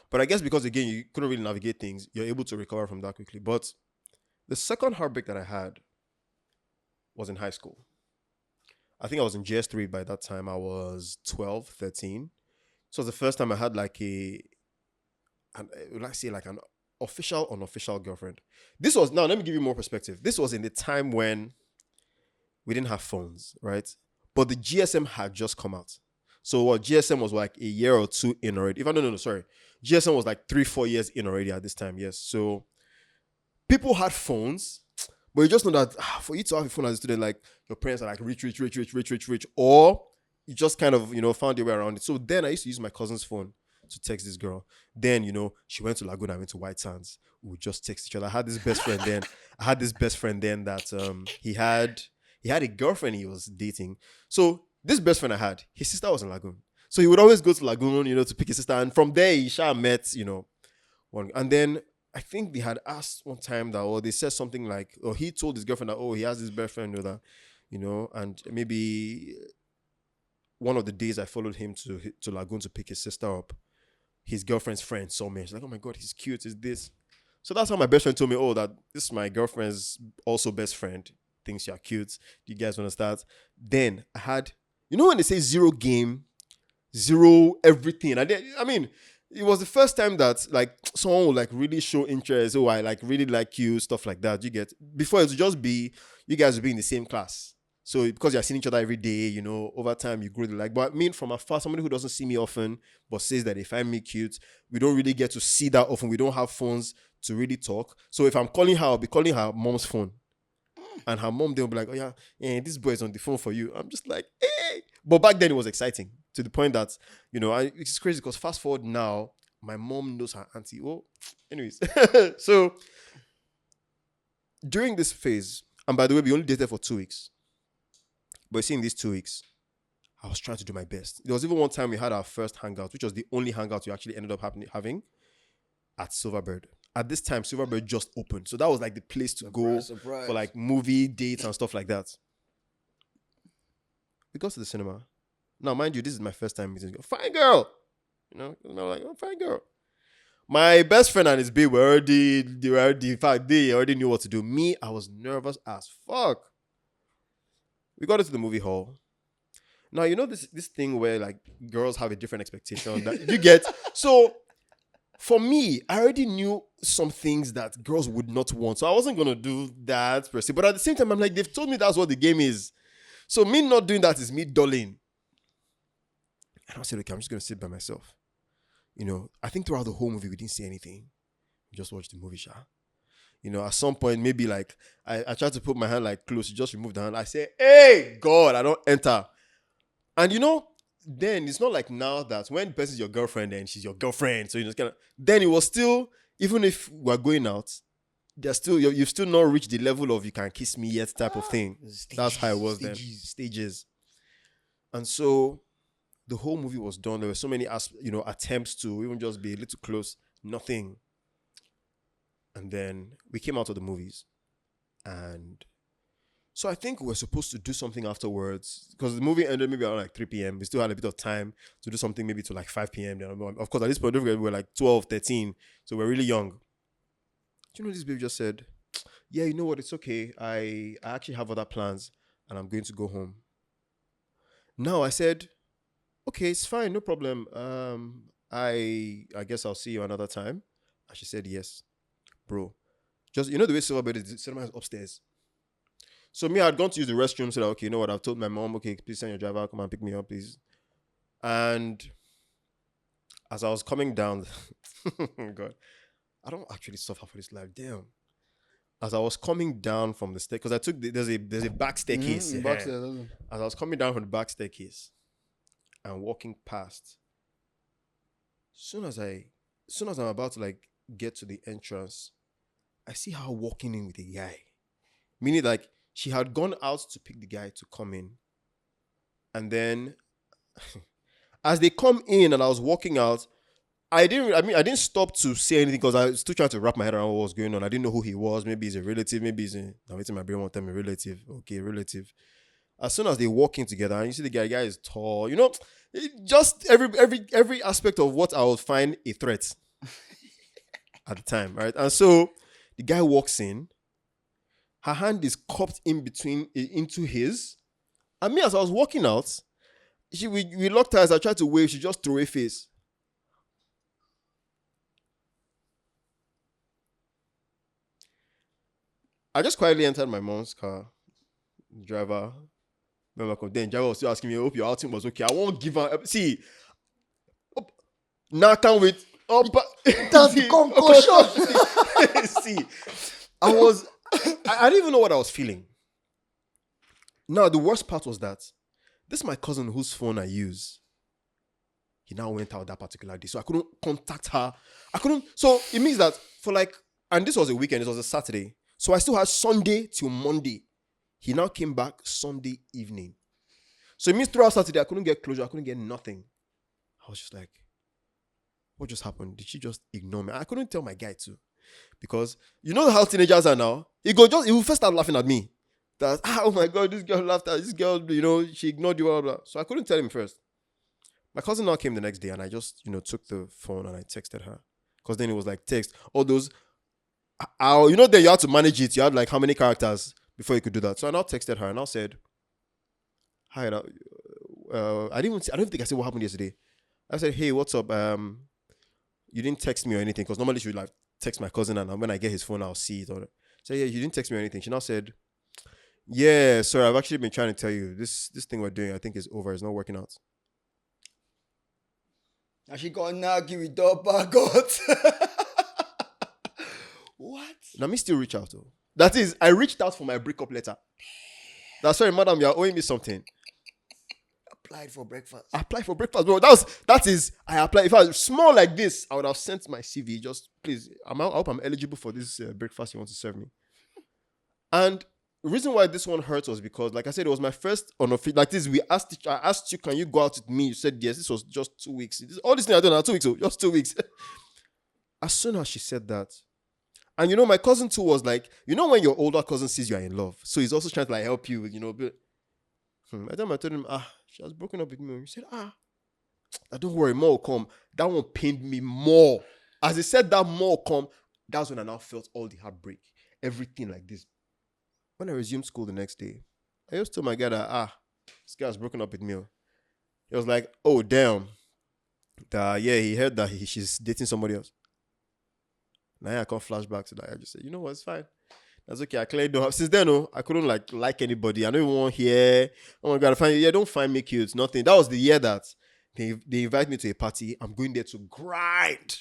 But I guess because, again, you couldn't really navigate things, you're able to recover from that quickly. But the second heartbreak that I had was in high school. I think I was in GS3 by that time. I was 12, 13. So it was the first time I had like an official, unofficial girlfriend. Now let me give you more perspective. This was in the time when we didn't have phones, right? But the GSM had just come out. So what GSM was like a year or two in already. Sorry. GSM was like 3-4 years in already at this time, yes. So people had phones, but you just know that for you to have a phone as a student, like your parents are like rich, or you just kind of, found your way around it. So then I used to use my cousin's phone to text this girl. Then, she went to Laguna, I went to White Sands. We would just text each other. I had this best friend then that he had a girlfriend he was dating. So this best friend I had, his sister was in Lagoon. So he would always go to Lagoon, to pick his sister. And from there, he met, one. And then I think they had asked one time that, or they said something like, or he told his girlfriend that, oh, he has this best friend, that, and maybe one of the days I followed him to Lagoon to pick his sister up, his girlfriend's friend saw me. She's like, oh my God, he's cute. Is this? So that's how my best friend told me, oh, that this is my girlfriend's also best friend. Thinks you're cute. Do you guys want to start? Then I had, when they say zero game, zero everything. I mean, it was the first time that like someone would like really show interest. Oh, I like really like you, stuff like that. You get before it would just be you guys would be in the same class. So because you're seeing each other every day, over time you grow to like. But I mean, from afar, somebody who doesn't see me often but says that they find me cute, we don't really get to see that often. We don't have phones to really talk. So if I'm calling her, I'll be calling her mom's phone. And her mom, they'll be like, oh yeah, this boy is on the phone for you. I'm just like, hey. But back then it was exciting to the point that, it's crazy because fast forward now, my mom knows her auntie. Oh, anyways. So during this phase, and by the way, we only dated for 2 weeks. But see, in these 2 weeks, I was trying to do my best. There was even one time we had our first hangout, which was the only hangout we actually ended up having at Silverbird. At this time, Silverbird just opened. So that was like the place to go for like movie dates and stuff like that. We got to the cinema. Now, mind you, this is my first time meeting a fine girl. I'm like, oh, fine girl. My best friend and his babe in fact, they already knew what to do. Me, I was nervous as fuck. We got into the movie hall. Now, this thing where like girls have a different expectation that you get. So for me, I already knew some things that girls would not want. So I wasn't going to do that per se. But at the same time, I'm like, they've told me that's what the game is. So me not doing that is me dulling. And I said, okay, I'm just going to sit by myself. I think throughout the whole movie, we didn't say anything. We just watched the movie, Sha. At some point, maybe like, I tried to put my hand like close. She just removed the hand. I said, hey, God, I don't enter. And then it's not like now that when the person is your girlfriend and she's your girlfriend, so it's kind of, then it was still, even if we're going out, there's still, you've still not reached the level of you can kiss me yet type of thing. That's how it was then. Stages. And so the whole movie was done. There were so many attempts to even just be a little close. Nothing. And then we came out of the movies. And so I think we're supposed to do something afterwards because the movie ended maybe around like 3 p.m. We still had a bit of time to do something maybe to like 5 p.m. Then, of course, at this point, we were like 12, 13. So we're really young. Do you know this baby just said, yeah, you know what? It's okay. I actually have other plans and I'm going to go home. Now I said, okay, it's fine. No problem. I guess I'll see you another time. And she said, yes, bro. Just, the way Silverbird is, the cinema is upstairs. So me, I had gone to use the restroom, said, okay, you know what, I've told my mom, okay, please send your driver, come and pick me up, please. And as I was coming down, God, I don't actually suffer for this life, damn. As I was coming down from the stair, because I took, there's a back staircase. As I was coming down from the back staircase and walking past, soon as I'm about to like get to the entrance, I see her walking in with a guy. Meaning like, she had gone out to pick the guy to come in. And then as they come in and I was walking out, I didn't stop to say anything because I was still trying to wrap my head around what was going on. I didn't know who he was. Maybe he's a relative. Maybe I'm waiting my brain one time, a relative. Okay, relative. As soon as they walk in together and you see the guy is tall, just every aspect of what I would find a threat at the time, right? And so the guy walks in. Her hand is cupped into his. And me, as I was walking out, we locked eyes. I tried to wave. She just threw a face. I just quietly entered my mom's car. Driver. Then driver was still asking me, I hope your outing was okay. I won't give her. See. Now I can't wait. That's the concussion. See. I didn't even know what I was feeling. Now, the worst part was that this is my cousin whose phone I use. He now went out that particular day. So I couldn't contact her. So it means that and this was a weekend, it was a Saturday. So I still had Sunday till Monday. He now came back Sunday evening. So it means throughout Saturday, I couldn't get closure. I couldn't get nothing. I was just like, what just happened? Did she just ignore me? I couldn't tell my guy too. Because you know how teenagers are now. He will first start laughing at me. That, oh my God, this girl laughed at this girl, she ignored you, blah, blah, blah. So I couldn't tell him first. My cousin now came the next day and I just, took the phone and I texted her. Because then it was like text. All those, then you had to manage it. You had like how many characters before you could do that. So I now texted her and I said, hi, I don't think I said what happened yesterday. I said, hey, what's up? You didn't text me or anything, because normally she would like text my cousin, and when I get his phone, I'll see it. Or so yeah, you didn't text me or anything. She now said, yeah, sorry, I've actually been trying to tell you this thing we're doing. I think is over. It's not working out. And she got naggy with double got. What? Now me still reach out though. That is, I reached out for my breakup letter. That's sorry, madam, you're owing me something. Applied for breakfast. I applied for breakfast, bro. That is I applied. If I was small like this, I would have sent my CV. Just please, I hope I'm eligible for this breakfast you want to serve me. And the reason why this one hurts was because, like I said, it was my first unofficial. Like this, I asked you, can you go out with me? You said yes. This was just 2 weeks. All this thing I done now 2 weeks, just 2 weeks. As soon as she said that, and my cousin too was like, when your older cousin sees you are in love, so he's also trying to like help you, But by the time I told him, she has broken up with me. He said, don't worry, more will come. That one pained me more. As he said that more will come, that's when I now felt all the heartbreak, everything like this. When I resumed school the next day, I just told my guy that, this guy has broken up with me. He was like, oh, damn. He heard that she's dating somebody else. Now I can't flashback to that. I just said, you know what, it's fine. That's okay. I clearly don't have. Since then, I couldn't like anybody. I don't even want here. Oh my God, I find you. Yeah, don't find me cute. Nothing. That was the year that they invite me to a party. I'm going there to grind.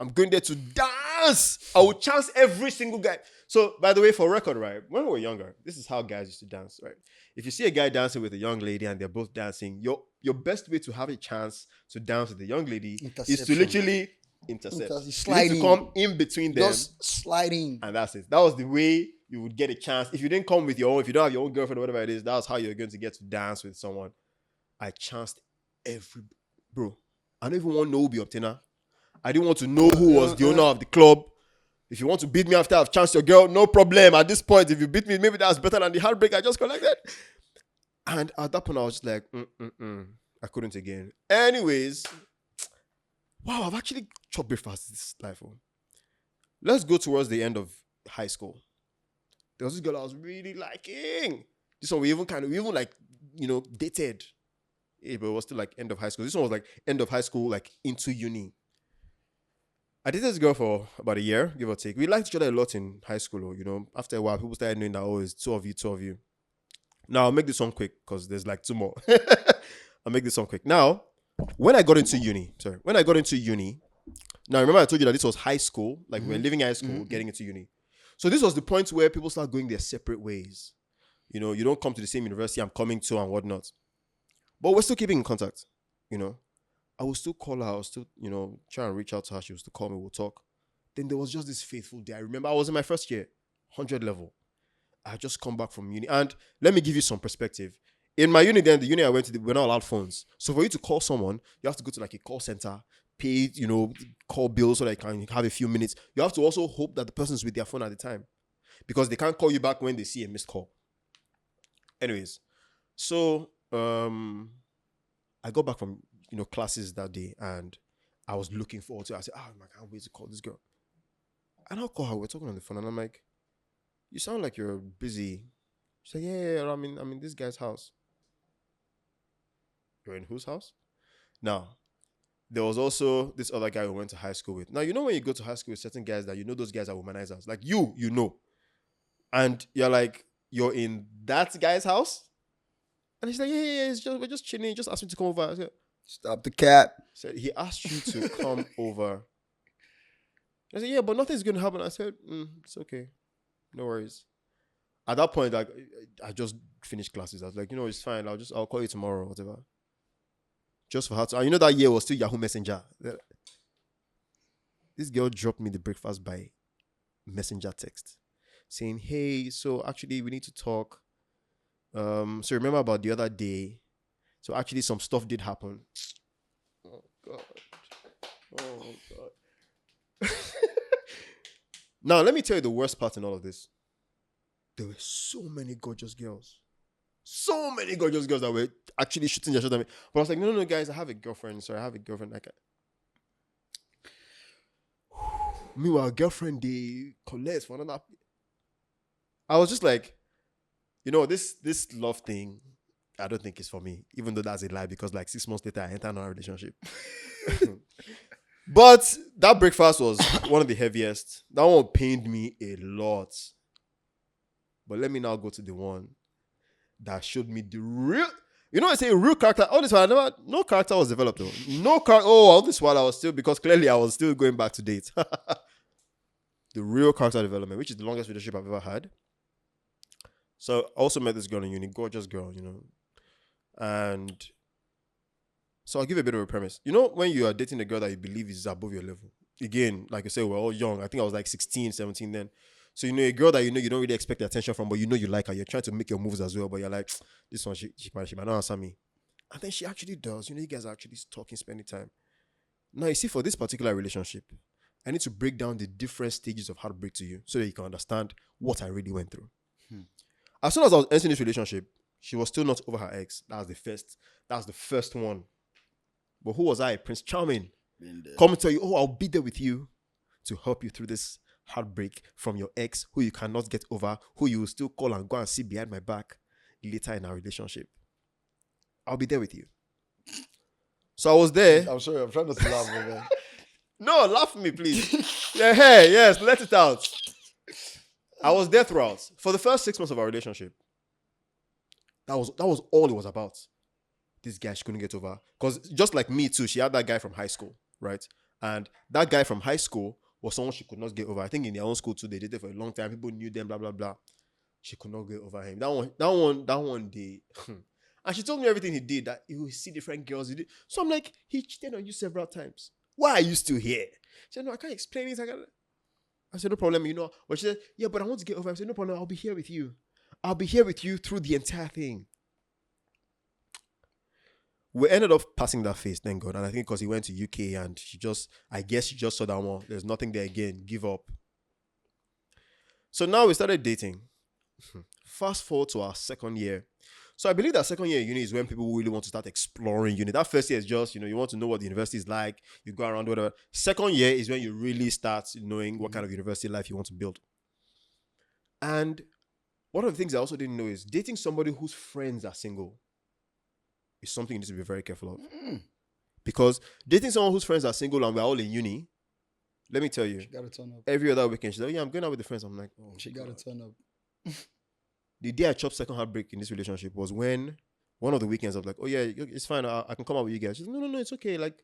I'm going there to dance. I will chance every single guy. So, by the way, for record, right? When we were younger, this is how guys used to dance, right? If you see a guy dancing with a young lady and they're both dancing, your best way to have a chance to dance with the young lady is to literally intercept. You need to come in between them. Just sliding. And that's it. That was the way you would get a chance. If you didn't come with your own, if you don't have your own girlfriend or whatever it is, that's how you're going to get to dance with someone. I chanced every... Bro, I don't even want to know who be obtainer. I didn't want to know who was the owner of the club. If you want to beat me after I've chanced your girl, no problem. At this point, if you beat me, maybe that's better than the heartbreak I just collected. And at that point, I was just like, I couldn't again. Anyways, wow, I've actually chopped breakfast this life. Let's go towards the end of high school. There was this girl I was really liking. This one we even dated. Yeah, but it was still like end of high school. This one was like end of high school, like into uni. I dated this girl for about a year, give or take. We liked each other a lot in high school, After a while, people started knowing that, it's two of you. Now, I'll make this one quick because there's like two more. I'll make this one quick. Now, when I got into uni, now remember I told you that this was high school, like we were leaving high school, getting into uni. So this was the point where people start going their separate ways. You don't come to the same university I'm coming to and whatnot. But we're still keeping in contact, I will still call her. I will still, try and reach out to her. She was to call me. We'll talk. Then there was just this faithful day. I remember I was in my first year, 100 level. I had just come back from uni. And let me give you some perspective. In my uni then, the uni I went to, we're not allowed phones. So for you to call someone, you have to go to like a call center, pay, call bills so that you can have a few minutes. You have to also hope that the person's with their phone at the time. Because they can't call you back when they see a missed call. Anyways, so I got back from classes that day, and I was looking forward to it. I said, I can't wait to call this girl. And I'll call her. We're talking on the phone, and I'm like, you sound like you're busy. She said, yeah, I'm in this guy's house. You're in whose house? Now, there was also this other guy who went to high school with. Now, when you go to high school with certain guys that those guys are womanizers. Like you know. And you're like, you're in that guy's house? And he's like, yeah, we're just chilling. He just asked me to come over. I said, stop the cat. Said he asked you to come over. I said, yeah, but nothing's going to happen. I said, it's okay. No worries. At that point, like, I just finished classes. I was like, it's fine. I'll call you tomorrow or whatever. Just for her to, and that year was still Yahoo Messenger. This girl dropped me the breakfast by messenger text saying, hey, so actually we need to talk. So remember about the other day. So actually some stuff did happen. Oh God. Now let me tell you the worst part in all of this. There were so many gorgeous girls. So many gorgeous girls that were actually shooting their shot at me. But I was like, no, guys, I have a girlfriend. Sorry, I have a girlfriend. Meanwhile, girlfriend, they collect for another. I was just like, this love thing, I don't think it's for me. Even though that's a lie, because like 6 months later, I entered another relationship. But that breakfast was one of the heaviest. That one pained me a lot. But let me now go to the one that showed me the real. You know, I say real character. All this while, no character was developed though. No character. Oh, all this while I was still, because clearly I was still going back to date. The real character development, which is the longest relationship I've ever had. So I also met this girl in uni, gorgeous girl, and so I'll give you a bit of a premise. You know, when you are dating a girl that you believe is above your level, again, like I said, we're all young. I think I was like 16, 17 then. So, a girl that you don't really expect the attention from, but you like her. You're trying to make your moves as well, but you're like, this one, she might not answer me. And then she actually does. You guys are actually talking, spending time. Now, you see, for this particular relationship, I need to break down the different stages of heartbreak to you so that you can understand what I really went through. As soon as I was entering this relationship, she was still not over her ex. That was the first one. But who was I? Prince Charming. Come and tell you, I'll be there with you to help you through this heartbreak from your ex who you cannot get over, who you will still call and go and see behind my back later in our relationship. I'll be there with you. So I was there. I'm sorry, I'm trying not to laugh, man. No, laugh at me, please. Yeah, hey, yes, let it out. I was there throughout. For the first 6 months of our relationship, that was all it was about. This guy she couldn't get over. Because just like me too, she had that guy from high school, right? And that guy from high school was someone she could not get over. I think in their own school too, they dated for a long time. People knew them, blah, blah, blah. She could not get over him. That one day. And she told me everything he did, that he would see different girls. He did. So I'm like, he cheated on you several times. Why are you still here? She said, no, I can't explain it. I said, no problem, But she said, yeah, but I want to get over him. I said, no problem, I'll be here with you. I'll be here with you through the entire thing. We ended up passing that phase, thank God. And I think because he went to UK and I guess she just saw that one. There's nothing there again. Give up. So now we started dating. Fast forward to our second year. So I believe that second year uni is when people really want to start exploring uni. That first year is just, you want to know what the university is like. You go around, whatever. Second year is when you really start knowing what kind of university life you want to build. And one of the things I also didn't know is dating somebody whose friends are single is something you need to be very careful of. Because dating someone whose friends are single and we're all in uni, let me tell you, she gotta turn up. Every other weekend, she's like, yeah, I'm going out with the friends. I'm like, oh, she gotta turn up. The day I chopped second heartbreak in this relationship was when one of the weekends I was like, oh yeah, it's fine. I can come out with you guys. She's like, no, it's okay. Like,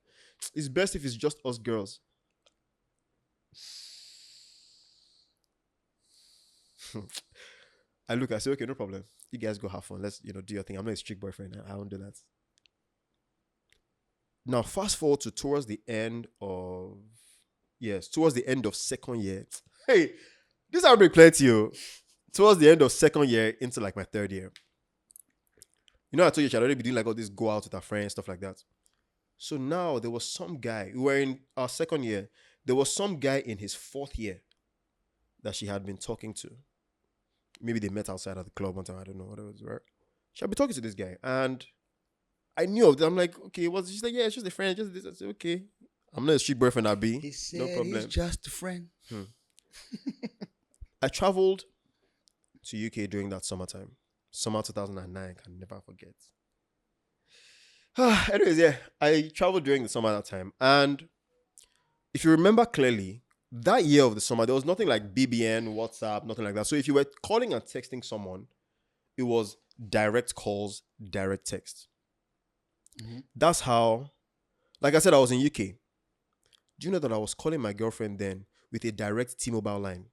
it's best if it's just us girls. I say, okay, no problem. You guys go have fun. Let's, do your thing. I'm not a strict boyfriend. I don't do that. Now, fast forward to towards the end of second year. Hey, this heartbreak plenty, yo. Towards the end of second year into like my third year. I told you she'd already be doing like all this go out with her friends, stuff like that. So now there was some guy, we were in our second year, there was some guy in his fourth year that she had been talking to. Maybe they met outside at the club one time, I don't know what it was, right? She had been talking to this guy and I knew of them. I'm like, okay, she's like, yeah, it's just a friend, just this. I said, okay. I'm not a street boyfriend, I'll be. He said no problem. He's just a friend. I traveled to UK during that summertime. Summer 2009, can never forget. Anyways, yeah, I traveled during the summer that time. And if you remember clearly, that year of the summer, there was nothing like BBN, WhatsApp, nothing like that. So if you were calling and texting someone, it was direct calls, direct text. Mm-hmm. That's how, like I said, I was in UK. Do you know that I was calling my girlfriend then with a direct T-Mobile line?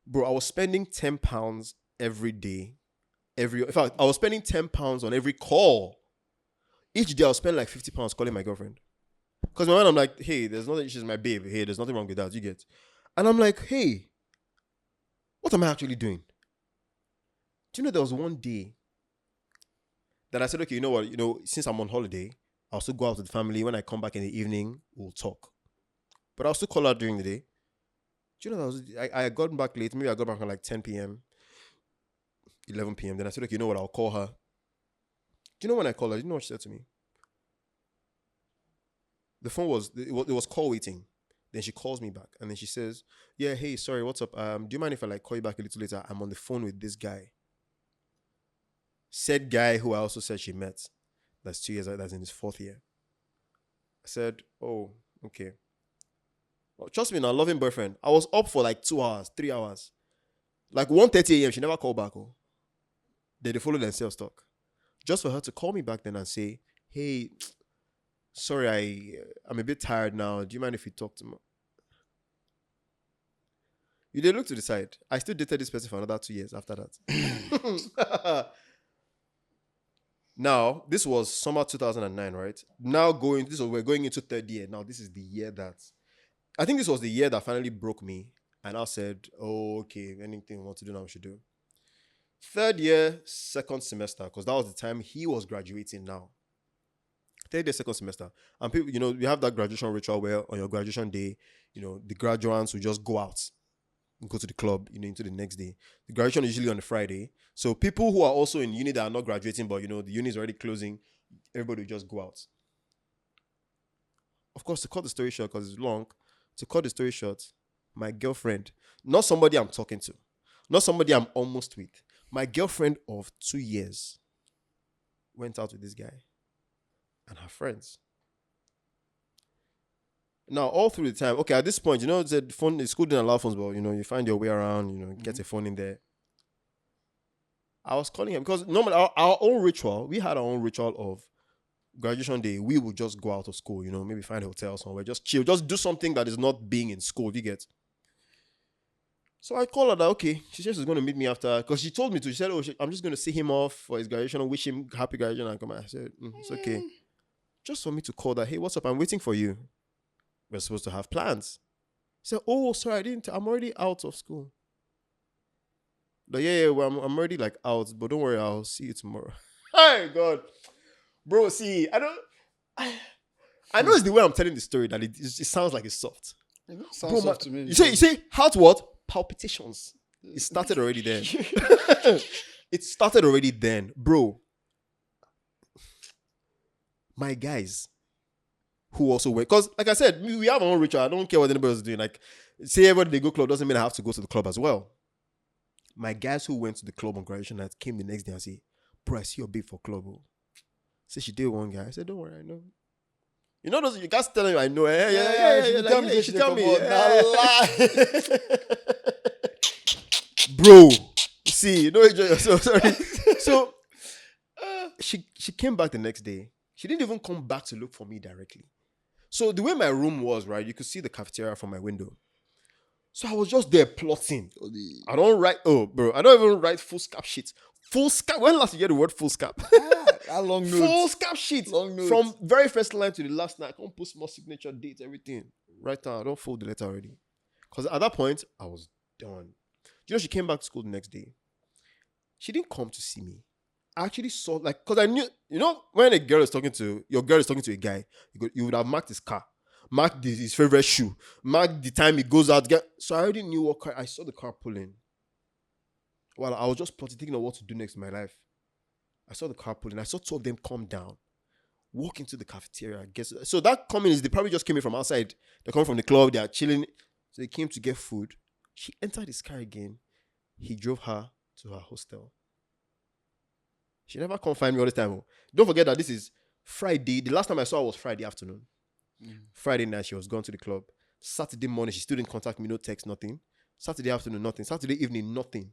Bro, I was spending £10 every day. In fact, I was spending £10 on every call. Each day I was spending like £50 calling my girlfriend. Because my mind, I'm like, hey, there's nothing, she's my babe. Hey, there's nothing wrong with that, you get. And I'm like, hey, what am I actually doing? Do you know there was one day that I said, okay, you know what, since I'm on holiday, I'll still go out with the family. When I come back in the evening, we'll talk. But I'll still call her during the day. Do you know that I had gotten back late. Maybe I got back at like 10 p.m., 11 p.m. Then I said, okay, you know what, I'll call her. Do you know when I called her, do you know what she said to me? The phone it was call waiting. Then she calls me back and then she says, yeah, hey, sorry, what's up? Do you mind if I like call you back a little later? I'm on the phone with this guy. Said guy who I also said she met. That's 2 years, that's in his fourth year. I said, oh, okay. Trust me, now loving boyfriend. I was up for like 2 hours, 3 hours. Like 1:30 a.m. She never called back. Oh. They follow themselves talk. Just for her to call me back then and say, hey, sorry, I'm a bit tired now. Do you mind if we talk tomorrow? You did look to the side. I still dated this person for another 2 years after that. Now, this was summer 2009, right? Now we're going into third year. Now, this is the year that I think this was the year that finally broke me. And I said, oh, okay, anything we want to do now, we should do. Third year, second semester, because that was the time he was graduating now. Third year, second semester. And people, we have that graduation ritual where on your graduation day, the graduates will just go out and go to the club, into the next day. The graduation is usually on a Friday. So people who are also in uni that are not graduating, but, the uni is already closing, everybody will just go out. Of course, to cut the story short, because it's long, to cut the story short, my girlfriend, not somebody I'm talking to, not somebody I'm almost with, my girlfriend of 2 years went out with this guy and her friends. Now, all through the time, okay, at this point, the school didn't allow phones, but, you find your way around, get a phone in there. I was calling him because normally our own ritual, we had our own ritual of graduation day. We would just go out of school, maybe find a hotel somewhere, just chill, just do something that is not being in school, you get? So I called her that, okay, she said she's going to meet me after, because she told me to. She said, I'm just going to see him off for his graduation and wish him happy graduation and come. I said, it's okay. Just for me to call that, hey, what's up? I'm waiting for you. We're supposed to have plans. She said, oh, sorry, I'm already out of school. But well, I'm already like out, but don't worry, I'll see you tomorrow. Hey, God. Bro, see, I know it's the way I'm telling the story that it sounds like it's soft. It sounds soft to me. You say, heart what? Palpitations. It started already then. It started already then. Bro. My guys who also went, because like I said, we have our own ritual. I don't care what anybody else is doing. Like, say everybody they go club doesn't mean I have to go to the club as well. My guys who went to the club on graduation night came the next day and say, bro, I see your babe for club. Oh. Say she did one guy. I said, don't worry, I know. Those you guys telling me I know. Yeah. She tell me. Bro, see, enjoy yourself. Sorry. So she came back the next day. She didn't even come back to look for me directly. So the way my room was, right, you could see the cafeteria from my window. So I was just there plotting. I don't even write full scap shit. Full scap. When last you hear the word full scap? Long notes. Full scap shit. Long notes. From very first line to the last line. I can't put small signature, date, everything. Right now, I don't fold the letter already. Because at that point, I was done. She came back to school the next day. She didn't come to see me. I actually saw, because I knew, when your girl is talking to a guy, you would have marked his car, marked his favorite shoe, marked the time he goes out. So I already knew what car. I saw the car pulling. While I was just plotting, thinking of what to do next in my life. I saw the car pulling. I saw two of them come down, walk into the cafeteria. So that coming is they probably just came in from outside. They're coming from the club. They are chilling. So they came to get food. She entered his car again. He drove her to her hostel. She never come find me all the time. Don't forget that this is Friday. The last time I saw her was Friday afternoon. Friday night, she was gone to the club. Saturday morning, she still didn't contact me. No text, nothing. Saturday afternoon, nothing. Saturday evening, nothing.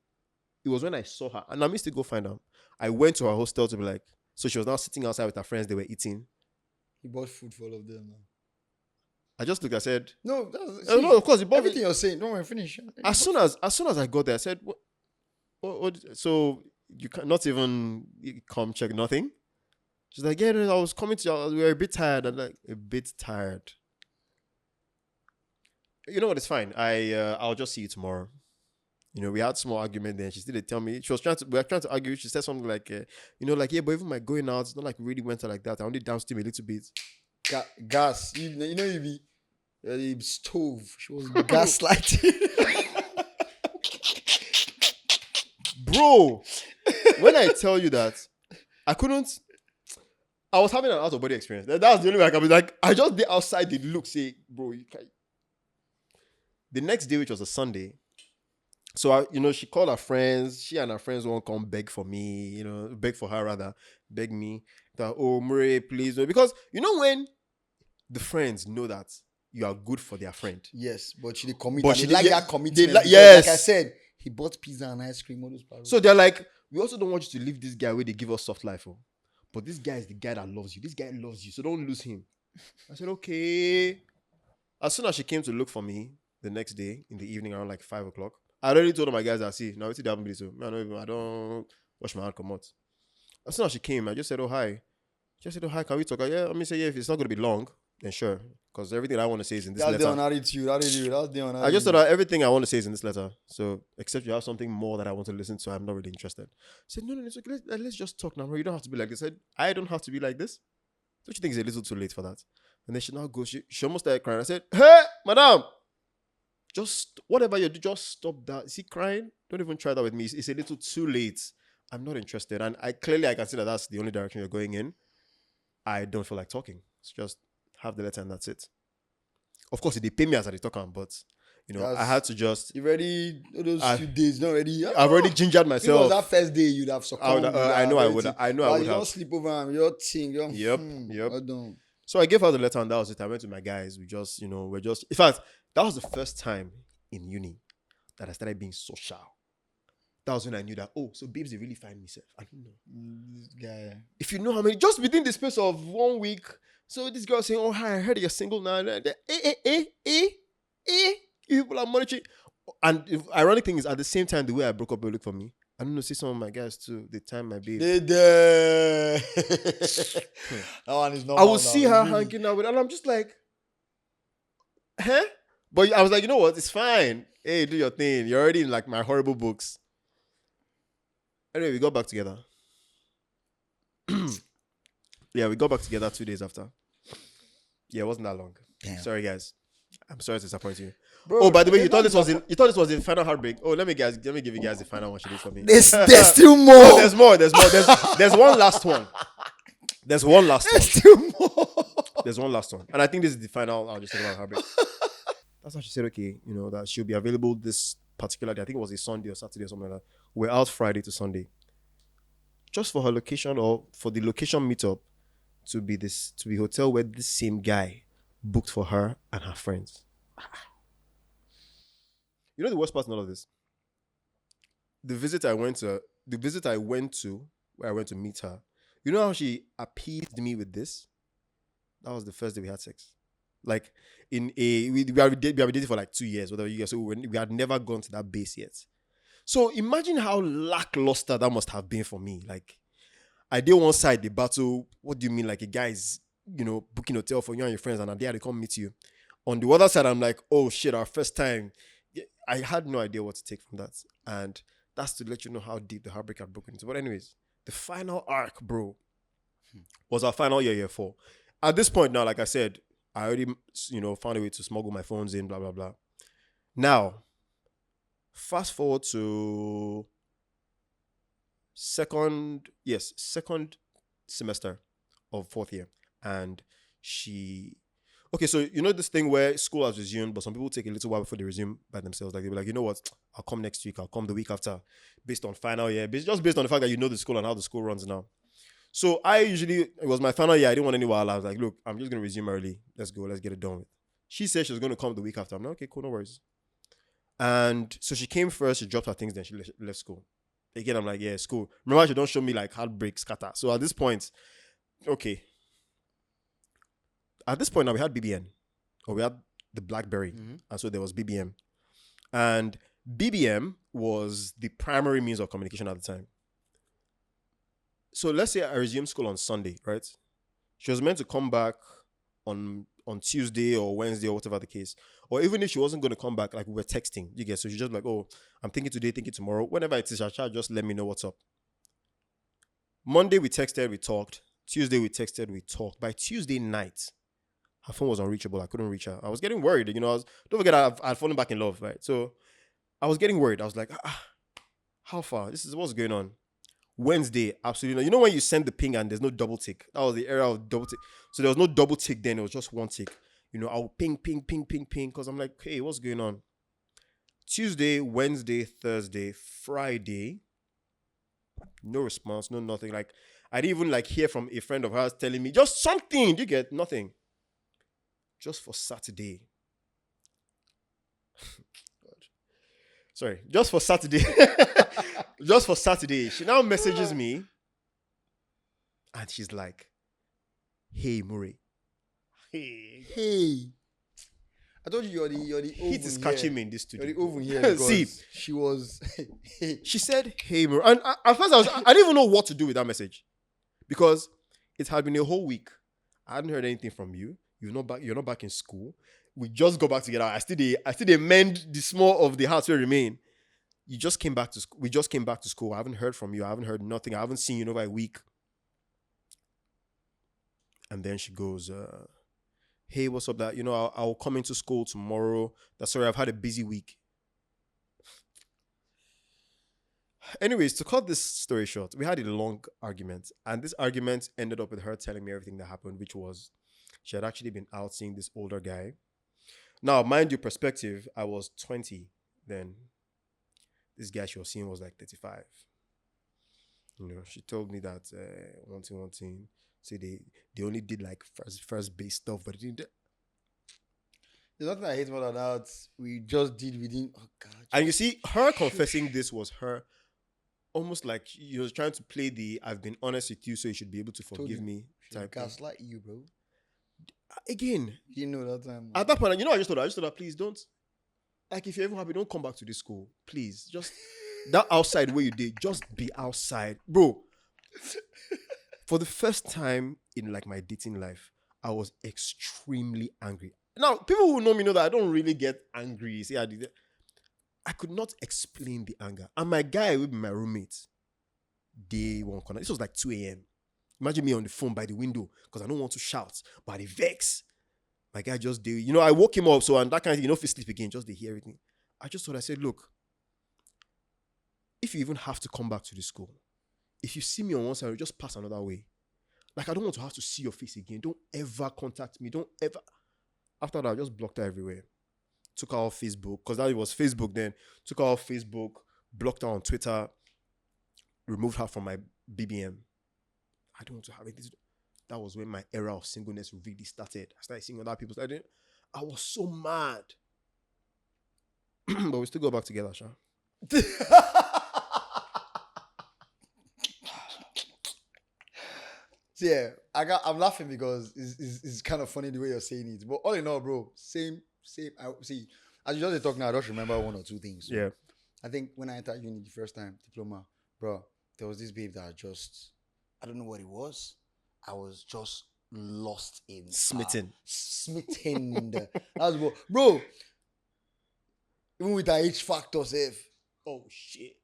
It was when I saw her. And I missed to go find her. I went to her hostel to be like, so she was now sitting outside with her friends. They were eating. He bought food for all of them. Man. I just looked. I said, no, no, of course, he bought everything you're saying. Don't worry, finish. As soon as I got there, I said, what? So you cannot even come check nothing? She's like, yeah, I was coming to you. We were a bit tired. I'm like, a bit tired. You know what? It's fine. I'll just see you tomorrow. We had a small argument then. She still tell me, we were trying to argue. She said something like, yeah, but even my going out, it's not like we really went out like that. I only downstream a little bit. Gas. You be stove. She was gaslighting. Bro, when I tell you that, I was having an out-of-body experience. That was the only way I can be like, I just did outside the look, say, bro, you can't. The next day, which was a Sunday, so she called her friends. She and her friends won't come beg for me, beg for her rather, beg me that, oh, Mure, please. Because when the friends know that you are good for their friend. Yes, but she did commit. But And she they like did- that commitment. Because, yes. like I said, he bought pizza and ice cream. All those parents. So they're like, we also don't want you to leave this guy where they give us soft life. Oh. But this guy is the guy that loves you. This guy loves you. So don't lose him. I said, okay. As soon as she came to look for me the next day in the evening around like 5 o'clock, I already told my guys, I see, now it's the happen so I don't wash my hand come out. As soon as she came, I just said, oh, hi. She said, oh, hi, can we talk? Yeah, let me say, yeah, if it's not going to be long, then sure. Because everything I want to say is in this That's the letter. on attitude. That's the on I just thought that everything I want to say is in this letter. So, except you have something more that I want to listen to, I'm not really interested. I said, no, it's okay. Let's just talk now. You don't have to be like this. I said, I don't have to be like this. Don't you think it's a little too late for that? And then she now goes, she almost started crying. I said, hey, madam, just whatever you do, just stop that. Is he crying? Don't even try that with me. It's a little too late. I'm not interested. And I can see that that's the only direction you're going in. I don't feel like talking. It's just have the letter and that's it. Of course, they pay me as I talk on, but I had to just. You ready? Those few days, not ready. I've already gingered myself. If it was that first day, you'd have succumbed. I know I would. I know I would have. You don't sleep over and you're thinking. Yep. I don't. So I gave her the letter and that was it. I went to my guys. We just, we're just. In fact, that was the first time in uni that I started being social. That was when I knew that, so babes, they really find me safe. I don't know. This guy. If you know how many, just within the space of 1 week. So this girl saying, oh, hi, I heard you're single now. You people are monitoring. And the ironic thing is, at the same time, the way I broke up, they look for me. I don't know, see some of my guys too. They time my babe. That one is not. I will see her hanging out with her, and I'm just like, huh? But I was like, you know what? It's fine. Hey, do your thing. You're already in like my horrible books. Anyway, we got back together. Yeah, we got back together 2 days after. Yeah, it wasn't that long. Damn. Sorry, guys. I'm sorry to disappoint you. Bro, By the way, you thought this was the final heartbreak. Oh, let me give you guys the final one she did for me. There's still more. Oh, there's more. There's one last one. There's one last one. Still more. There's one last one. And I think this is the final. I'll just talk about heartbreak. That's how she said, okay, that she'll be available this particular day. I think it was a Sunday or Saturday or something like that. We're out Friday to Sunday. Just for her location or for the location meetup to be hotel where this same guy booked for her and her friends. You know the worst part in all of this? The visit I went to where I went to meet her, you know how she appeased me with this? That was the first day we had sex. Like we have been dating for like 2 years, whatever you guys. So we had never gone to that base yet. So imagine how lackluster that must have been for me. Like I did one side the battle. What do you mean? Like a guy is, booking hotel for you and your friends, and they come meet you. On the other side, I'm like, oh shit, our first time. I had no idea what to take from that, and that's to let you know how deep the heartbreak had broken into. But anyways, the final arc, bro, was our final year 4. At this point now, like I said, I already, found a way to smuggle my phones in, blah, blah, blah. Now, fast forward to second semester of 4th year. And okay, so this thing where school has resumed, but some people take a little while before they resume by themselves. Like they'll be like, you know what, I'll come next week, I'll come the week after, based on final year, just based on the fact that the school and how the school runs now. So it was my final year. I didn't want any while. I was like, look, I'm just going to resume early. Let's go. Let's get it done with. She said she was going to come the week after. I'm like, okay, cool, no worries. And so she came first. She dropped her things. Then she left school. Again, I'm like, yeah, it's cool. Remember, she don't show me like heartbreak scatter. So at this point, okay. At this point now, we had BBN. Or we had the BlackBerry. Mm-hmm. And so there was BBM. And BBM was the primary means of communication at the time. So let's say I resumed school on Sunday, right? She was meant to come back on Tuesday or Wednesday or whatever the case. Or even if she wasn't going to come back, like we were texting, you get. So she's just like, oh, I'm thinking today, thinking tomorrow. Whenever it is, she'll just let me know what's up. Monday we texted, we talked. Tuesday we texted, we talked. By Tuesday night, her phone was unreachable. I couldn't reach her. I was getting worried. Don't forget I'd fallen back in love, right? So I was getting worried. I was like, how far? This is what's going on. Wednesday, absolutely not. When you send the ping and there's no double tick? That was the era of double tick. So there was no double tick then. It was just one tick. I'll ping, because I'm like, hey, what's going on? Tuesday, Wednesday, Thursday, Friday, no response, no nothing. Like, I didn't even hear from a friend of hers telling me just something. You get nothing. just for Saturday. God. Sorry, just for Saturday. Just for Saturday. She now messages me and she's like, hey, Mure. Hey. I told you you're the oven Heat is catching me in this You're the studio. oven here because See, she was. she said, hey, Mure. And at first I didn't even know what to do with that message. Because it had been a whole week. I hadn't heard anything from you. You're not back in school. We just got back together. I still they mend the small of the hearts will remain. You just came back to school. We just came back to school. I haven't heard from you. I haven't heard nothing. I haven't seen you in over a week. And then she goes, hey, what's up? That I'll come into school tomorrow. That's sorry, I've had a busy week. Anyways, to cut this story short, we had a long argument. And this argument ended up with her telling me everything that happened, which was she had actually been out seeing this older guy. Now, mind you, perspective, I was 20 then. This guy she was seeing was like 35. She told me that one thing. Say they only did like first base stuff, but it didn't. There's nothing I hate more than that. We just did within. Oh God! And you see, her confessing this was her almost like trying to play the "I've been honest with you, so you should be able to forgive me" type. Gaslight you, bro. Again, you know that time. At that point, I just told her, please don't. Like, if you're ever happy, don't come back to this school. Please, just that outside where you did, just be outside, bro. For the first time in like my dating life, I was extremely angry. Now, people who know me know that I don't really get angry. See, I could not explain the anger. And my guy would be my roommate. Day one corner. This was like 2 a.m. Imagine me on the phone by the window because I don't want to shout, but I vex. My guy just did. I woke him up, so and that kind of thing, if he sleep again, just they hear everything. I said, look, if you even have to come back to the school, if you see me on one side, just pass another way. Like, I don't want to have to see your face again. Don't ever contact me. Don't ever. After that, I just blocked her everywhere. Took her off Facebook, because that was Facebook then. Took her off Facebook, blocked her on Twitter, removed her from my BBM. I don't want to have it. That was when my era of singleness really started. I started seeing other people. I was so mad. But we still go back together, Sha. Yeah, I'm laughing because it's kind of funny the way you're saying it. But all in all, bro, same. I see. As you just talk now, I just remember one or two things. Yeah. I think when I entered uni the first time, diploma, bro, there was this babe that I don't know what it was. I was just lost in smitten. That was bro. Even with that H factor, safe. Oh shit.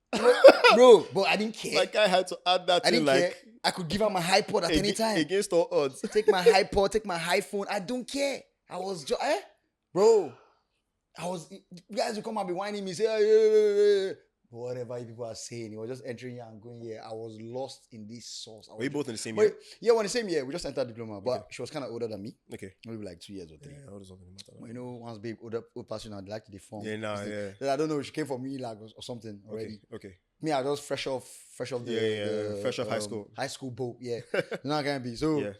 Bro, but I didn't care. Like I had to add that. I didn't care. I could give her my iPod at any time. Against all odds. Take my iPod, take my iPhone. I don't care. I was just, bro. You guys would come and be whining me, say, hey. Whatever people are saying, he was just entering here and going here. I was lost in this sauce. Were you both in the same year? Yeah, we're in the same year. We just entered diploma, but she was kind of older than me. Okay. Maybe like 2 years or 3. Yeah, doesn't matter. Once babe, old person, I'd like to deform. Yeah, I don't know, she came from me like or something already. Okay. Me, I was fresh off fresh off high school. High school boat, yeah. Not gonna be. So yeah.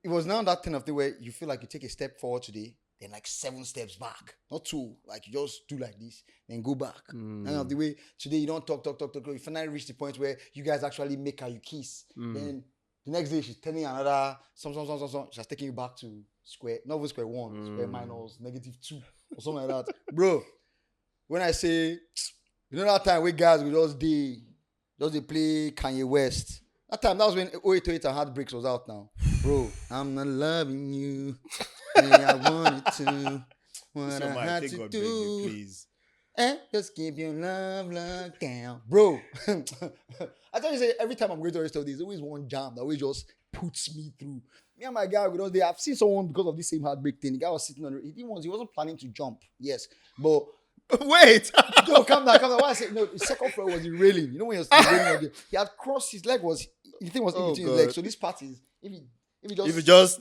It was now that thing of the way you feel like you take a step forward today, then like 7 steps back. Not 2. Like you just do like this, then go back. And of the way today you don't talk. You finally reach the point where you guys actually make her you kiss. Then the next day she's telling you another some. She's taking you back to square, not even square 1, square minus -2 or something like that. Bro, when I say, that time we guys we just they play Kanye West. That was when 0808 and Heartbreaks was out now. Bro, I'm not loving you. I wanted to. What I had to do. You, please. Just keep your love locked down. Bro. I tell you, say, every time I'm going to a store, there's always one jam that always just puts me through. Me and my guy, I've seen someone because of this same heartbreak thing. The guy was sitting on he wasn't planning to jump. Yes. But wait. No, calm down. Why I say no, the second floor was the railing. You know when you're railing, he had crossed his leg the thing was in between his legs. So this part is if you just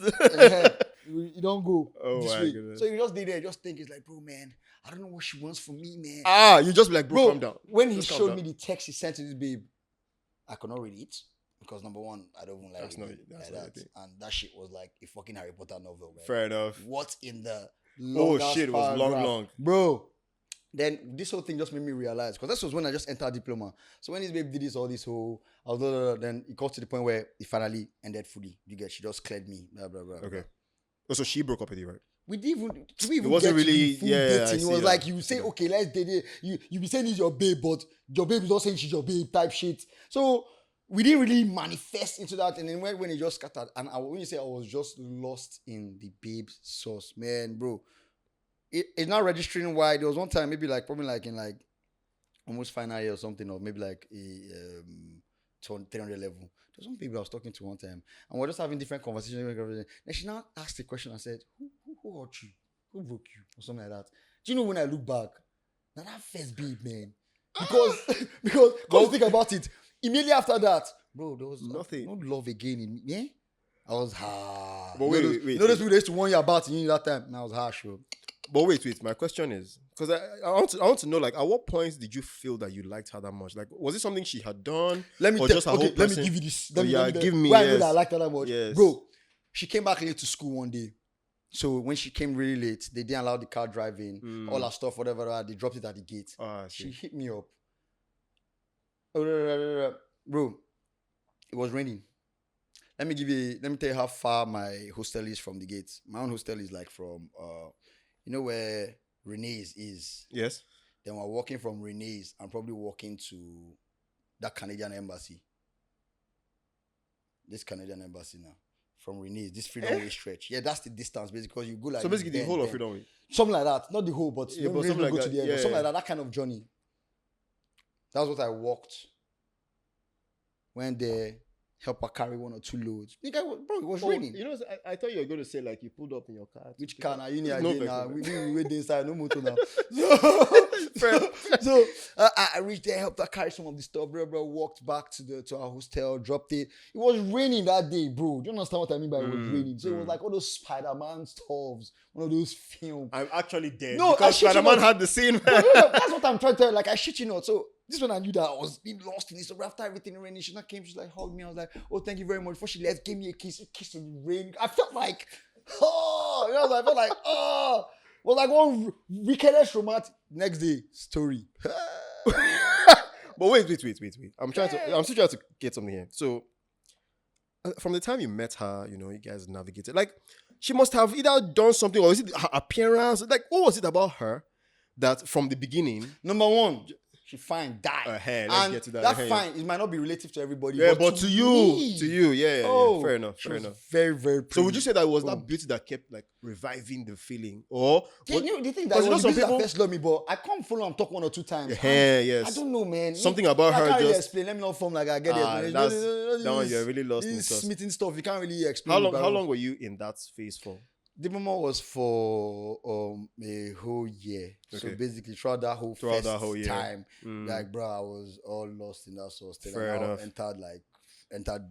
you don't go this way. Goodness. So you just did it, just think it's like, bro, man, I don't know what she wants from me, man. You just be like, bro, calm down. When he showed me the text he sent to this babe, I could not read it. Because number one, I don't even like That's not reading that's like not a that. thing. And that shit was like a fucking Harry Potter novel, man. Fair enough. What in the Oh long shit, it was long. bro? Then this whole thing just made me realize, because this was when I just entered diploma. So when this babe did this, all this whole, then it got to the point where it finally ended fully. You get, she just cleared me, blah blah blah. Okay. Oh, so she broke up with you, right? We didn't even It wasn't get to really- the full yeah, I dating. It see was that. like you I say, see that. okay, let's date it. You be saying he's your babe, but your babe is not saying she's your babe type shit. So we didn't really manifest into that. And then when it just scattered, and when you say I was just lost in the babe sauce, man, bro. It's not registering why. There was one time, maybe like probably like in like almost final year or something, or maybe like a 300 level. There's some people I was talking to one time, and we're just having different conversations. Then she now asked the question. I said, "Who hurt you? Who broke you?" Or something like that. Do you know when I look back, now that first babe, man, because because you think about it, immediately after that, bro, there was Nothing. no love again in me. Yeah, I was hard. But You wait, know wait, wait, you know those wait. people they used to warn you about in that time. And I was harsh, bro. But wait. My question is, because I want to know, like, at what points did you feel that you liked her that much? Like, was it something she had done? Let me or tell, just her okay, whole let me person? give you this. Oh, yeah, give me, why I know yes. that I liked her that much. Yes. Bro, she came back late to school one day. So when she came really late, they didn't allow the car driving, all her stuff, whatever, they dropped it at the gate. I She see. hit me up. Bro, it was raining. Let me tell you how far my hostel is from the gate. My own hostel is like from you know where Renee's is. Yes. Then we're walking from Renee's and probably walking to that Canadian embassy. This Canadian embassy now. From Renee's, this Freedom Way stretch. Yeah, that's the distance basically. Because you go like So basically, the bend, whole of bend. Freedom Way. Something like that. Not the whole, but, Yeah, but maybe something like go to that. the end. Yeah, Something yeah. like that kind of journey. That's what I walked. Went there, help her carry one or two loads. Bro, it was raining. You know, I thought you were going to say, like, you pulled up in your car. Which car now? You need No idea vex, now. no We vex. need wait inside, no motor now. I reached there, helped her carry some of the stuff, bro. Walked back to our hostel, dropped it. It was raining that day, bro. Do you understand what I mean by it was raining? So it was like all those Spider-Man stuffs, one of those films. I'm actually dead. No, I because shit you Spider-Man not. had the scene. No, that's what I'm trying to tell you. Like, I shit you not. So this one I knew that I was being lost in it. So after everything raining, she not came. She's like, hugged me. I was like, oh, thank you very much. Before she left, gave me a kiss in the rain. I felt like, oh, you know, I felt like, oh, it was like one wickedest romantic. Next day, story. But wait. I'm still trying to get something here. So, from the time you met her, you know, you guys navigated. Like, she must have either done something, or is it her appearance? Like, what was it about her that from the beginning? Number one, she fine, die. Let's And get to that. that fine, it might not be relative to everybody. Yeah, but to me, you, yeah. oh, Fair enough. she was very, very pretty. So would you say that it was Oh. that beauty that kept like reviving the feeling, or Yeah, you know, the thing that because was some the people people, that first love me, but I come follow and talk one or two times. yeah, And yes, I don't know, man. Something about I her can't really just- explain. Let me not form like I get the explanation. that one you're really lost in the This sauce. smitten stuff you can't really explain. How long were you in that phase for? Diploma was for a whole year. So Okay. basically, throughout that whole first time, like bro, I was all lost in that source. Fair enough. Entered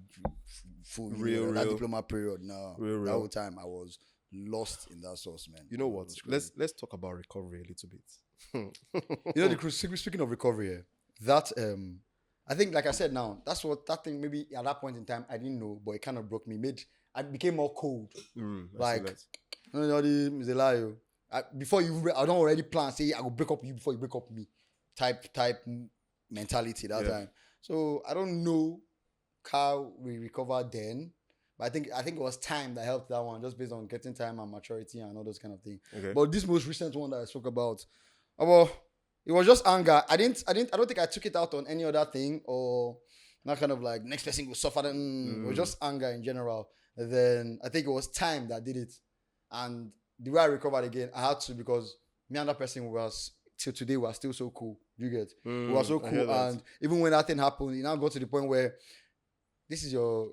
full Real. that diploma period. Now Real. that whole time I was lost in that source, man. You know It what? was crazy. Let's talk about recovery a little bit. You know, speaking of recovery, that I think, like I said, now that's what that thing. Maybe at that point in time, I didn't know, but it kind of broke me. I became more cold. I see Like, that. this is a lie. Before I don't already plan. Say I will break up with you before you break up with me. Type mentality that time. So I don't know how we recovered then, but I think it was time that helped that one, just based on getting time and maturity and all those kind of things. Okay. But this most recent one that I spoke about, well, it was just anger. I don't think I took it out on any other thing or not kind of like next person will suffer. It was just anger in general. And then I think it was time that did it. And the way I recovered again, I had to, because me and that person was till today we are still so cool. You get? We were so I hear cool. that. And even when that thing happened, it now got to the point where this is your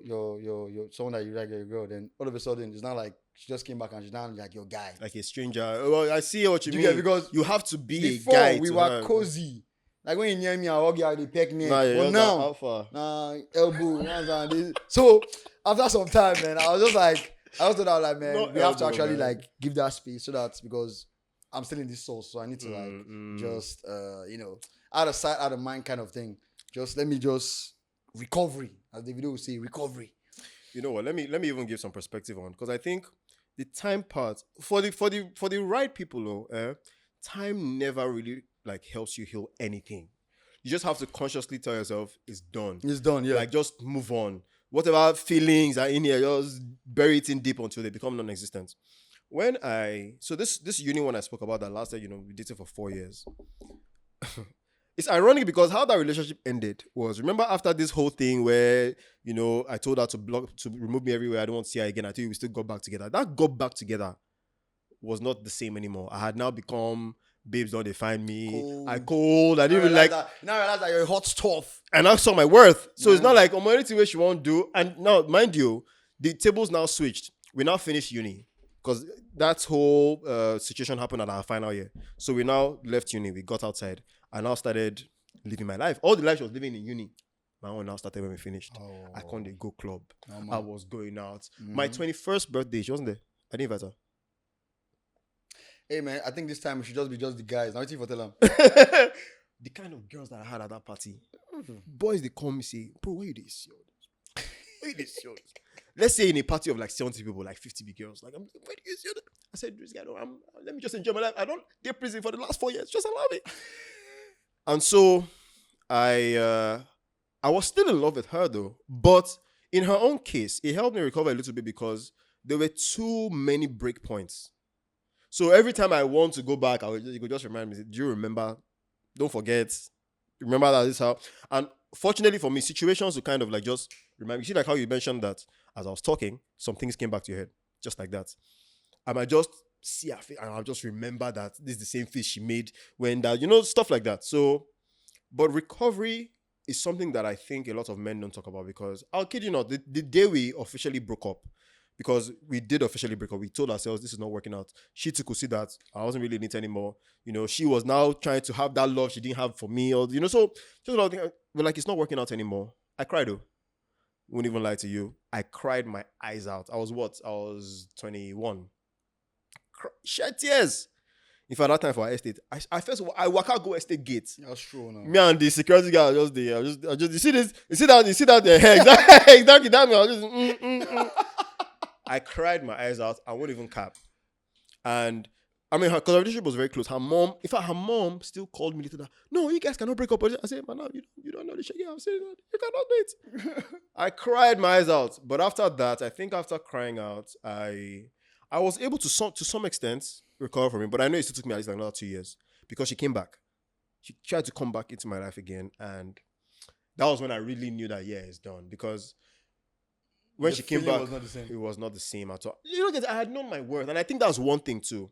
someone that you like, your girl. Then all of a sudden it's not like she just came back and she's now like your guy. Like a stranger. Well, I see what you You mean. get? Because you have to be before a guy. we to were her. cozy. Like when you near me, I hug you, they peck me. Nah, But you're now, how far? nah, elbow. You know what I'm saying? So after some time, man, I was just like, man, No we have to elbow, actually man. like give that space, so that, because I'm still in this source, so I need to like just out of sight, out of mind kind of thing. Just let me just recovery, as the video will say, recovery. You know what? Let me even give some perspective on, because I think the time part for the right people though, time never really like helps you heal anything. You just have to consciously tell yourself it's done. It's done, yeah. Like just move on. Whatever feelings are in here, just bury it in deep until they become non-existent. When I so this uni one I spoke about that lasted, we dated for 4 years. It's ironic because how that relationship ended was, remember after this whole thing where I told her to remove me everywhere, I don't want to see her again. I think we still got back together. That got back together was not the same anymore. I had now become babes don't define me. Cold. I cold. I Now didn't even like. Now I realize that you're hot stuff. And I saw my worth. So it's Yeah. not like anything where she won't do. And now, mind you, the tables now switched. We now finished uni because that whole situation happened at our final year. So we now left uni. We got outside. I now started living my life. All the life she was living in uni, my own now started when we finished. Oh. I couldn't go club. Oh, man. I was going out. My 21st birthday, she wasn't there. I didn't invite her. Hey man, I think this time we should just be just the guys. Now waiting for tell them. The kind of girls that I had at that party, boys they call me say, bro, where you this? Where you this? Let's say in a party of like 70 people, like 50 big girls, like where do you see? I said, this guy, let me just enjoy my life. I don't get prison for the last 4 years. Just allow me. And so I was still in love with her though, but in her own case, it helped me recover a little bit because there were too many break points. So every time I want to go back, you could just remind me, do you remember? Don't forget. Remember that this how. And fortunately for me, situations will kind of like just remind me. You see like how you mentioned that as I was talking, some things came back to your head. Just like that. I might just see her face and I'll just remember that this is the same face she made when that, stuff like that. So, but recovery is something that I think a lot of men don't talk about because I'll kid you not, the day we officially broke up, because we did officially break up. We told ourselves this is not working out. She too could see that I wasn't really in it anymore. She was now trying to have that love she didn't have for me. Or so just a lot of things. We're like, it's not working out anymore. I cried though. Won't even lie to you. I cried my eyes out. I was 21. Shed tears. In fact, that time for our estate, I first of all, I walk out go estate gate. That's true now. Me and the security guy are just there. I just you see this? You see that? Exactly. That me. I was just I cried my eyes out. I won't even cap. And I mean, because our relationship was very close. Her mom still called me later. That, no, you guys cannot break up. I said, man, no, you don't know the shit. Yeah, I'm saying you cannot do it. I cried my eyes out. But after that, I think after crying out, I was able to some extent recover from it. But I know it still took me at least another 2 years because she came back. She tried to come back into my life again. And that was when I really knew that, yeah, it's done. Because when she came back, it was not the same at all. I had known my worth. And I think that's one thing too.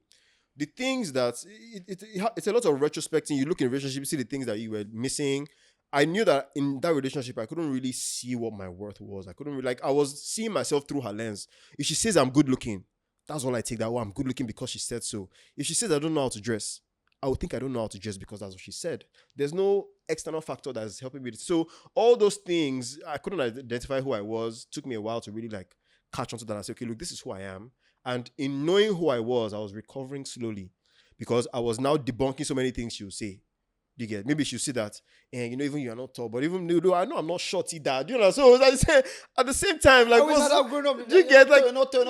The things that, it's a lot of retrospecting. You look in relationships, you see the things that you were missing. I knew that in that relationship, I couldn't really see what my worth was. I couldn't really, I was seeing myself through her lens. If she says I'm good looking, that's all I take that, I'm good looking because she said so. If she says I don't know how to dress, I would think I don't know how to dress because that's what she said. There's no external factor that's helping me. So all those things, I couldn't identify who I was. It took me a while to really catch on to that. I said, okay, look, this is who I am. And in knowing who I was recovering slowly because I was now debunking so many things she would say. You get, maybe she'll see that, and even you're not tall, but even though I know I'm not shorty, dad, so at the same time, like, you get like, not tall,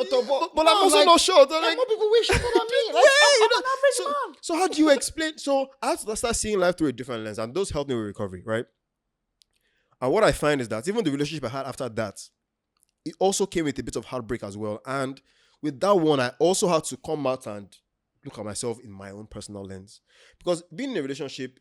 but I'm also not short. Like, more people way shorter than me. Like, I'm an average man. So how do you explain? So I had to start seeing life through a different lens, and those helped me with recovery, right? And what I find is that even the relationship I had after that, it also came with a bit of heartbreak as well. And with that one, I also had to come out and look at myself in my own personal lens, because being in a relationship.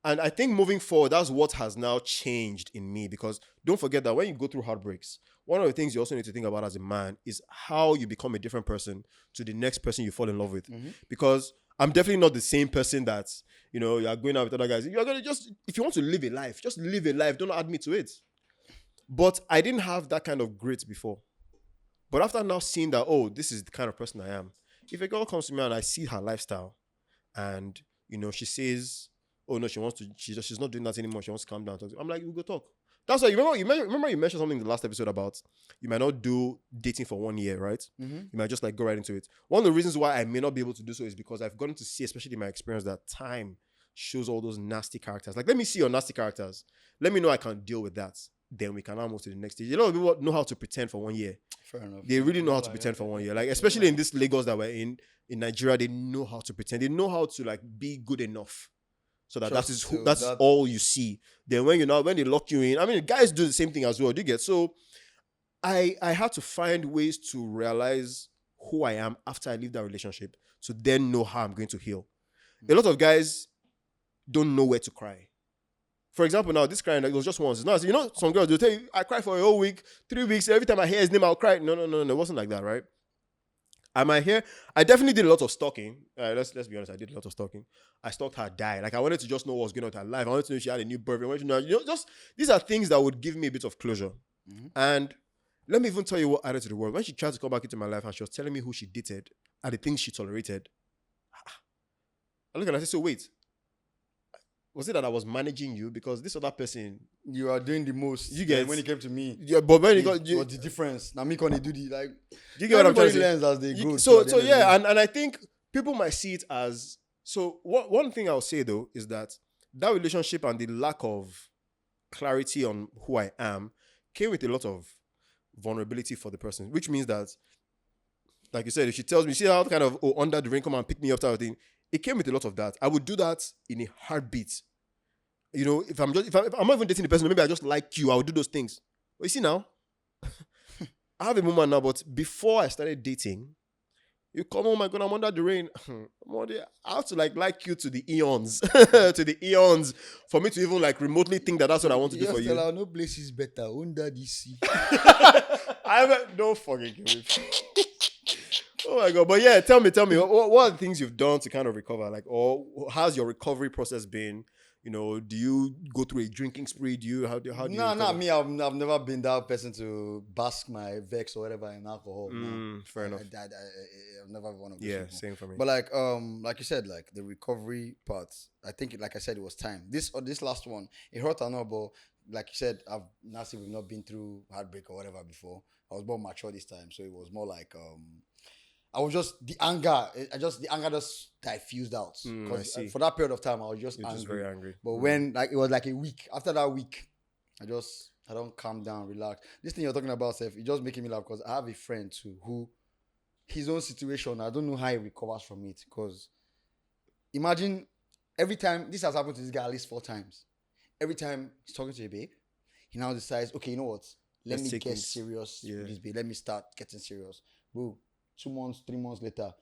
And I think moving forward, that's what has now changed in me. Because don't forget that when you go through heartbreaks, one of the things you also need to think about as a man is how you become a different person to the next person you fall in love with. Mm-hmm. Because I'm definitely not the same person that, you're going out with other guys. You're going to if you want to live a life, just live a life. Don't add me to it. But I didn't have that kind of grit before. But after now seeing that, this is the kind of person I am. If a girl comes to me and I see her lifestyle and, she says, oh no, she's not doing that anymore. She wants to calm down. I'm like, we'll go talk. That's why you mentioned something in the last episode about you might not do dating for 1 year, right? Mm-hmm. You might just go right into it. One of the reasons why I may not be able to do so is because I've gotten to see, especially in my experience, that time shows all those nasty characters. Like, let me see your nasty characters. Let me know I can deal with that then we can now move to the next stage. A lot of people know how to pretend for 1 year. Fair enough. They really know how to pretend for 1 year. Like, especially in this Lagos that we're in Nigeria, they know how to pretend. They know how to like be good enough. So that's all you see. Then when they lock you in, I mean, guys do the same thing as well. Do you get? So I had to find ways to realize who I am after I leave that relationship, to then know how I'm going to heal. A lot of guys don't know where to cry. For example, now this crying, it was just once. Now, some girls, they'll tell you, I cry for a whole week, 3 weeks. Every time I hear his name, I'll cry. No. It wasn't like that, right? I definitely did a lot of stalking. Let's be honest, I did a lot of stalking. I stalked her die. Like, I wanted to just know what was going on with her life. I wanted to know if she had a new boyfriend. I wanted to know, just these are things that would give me a bit of closure. Mm-hmm. And let me even tell you what added to the world. When she tried to come back into my life and she was telling me who she dated and the things she tolerated, I look at her and I said, so wait, was it that I was managing you? Because this other person, you are doing the most. You get when it came to me. Yeah, but when what's the difference? Now me can do the like. You get what I'm trying to say? Learns as they grow. So yeah, and I think people might see it as so. One thing I'll say though is that relationship and the lack of clarity on who I am came with a lot of vulnerability for the person, which means that, like you said, if she tells me, see how kind of under the ring, come and pick me up type of thing. It came with a lot of that. I would do that in a heartbeat. If I'm not even dating the person, maybe I just like you, I would do those things. But you see now, I have a woman now, but before I started dating, you come, oh my God, I'm under the rain. I have to like you to the eons, to the eons, for me to even like remotely think that that's what I want to do for you. No place is better under the sea. Don't fucking kill me. Oh my God. But yeah, tell me, what are the things you've done to kind of recover? Like, or how's your recovery process been? Do you go through a drinking spree? Do you, how do you? No, me. I've never been that person to bask my vex or whatever in alcohol. Fair enough. I've never one of those people. Same for me. But like you said, like the recovery part, I think, like I said, it was time. This last one, it hurt or not, but like you said, we've not been through heartbreak or whatever before. I was more mature this time, so it was more like I was just the anger just diffused out. Because for that period of time, I was just angry. Just very angry. But when it was like a week, after that week, I don't calm down, relax. This thing you're talking about, Seth, it just making me laugh because I have a friend too who his own situation, I don't know how he recovers from it. Because imagine every time this has happened to this guy at least 4 times. Every time he's talking to a babe, he now decides, okay, you know what? Let me get serious with this babe. Let me start getting serious. Bro. 2 months, 3 months later,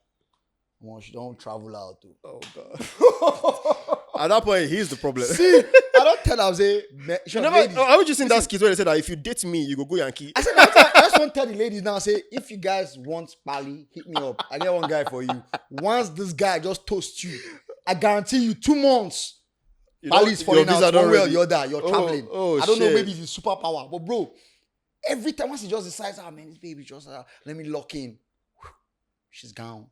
she don't travel out. Too. Oh God! At that point, he's the problem. See, I don't tell her. Say, I was just in that skit where they said that if you date me, you go Yankee. I said, I just want to tell the ladies now. Say, if you guys want Pali, hit me up. I get one guy for you. Once this guy just toasts you, I guarantee you 2 months. Pali's falling out one way or the other. You're traveling. I don't know. Maybe it's a superpower, but bro, every time once he just decides, man, this baby just let me lock in. She's gone.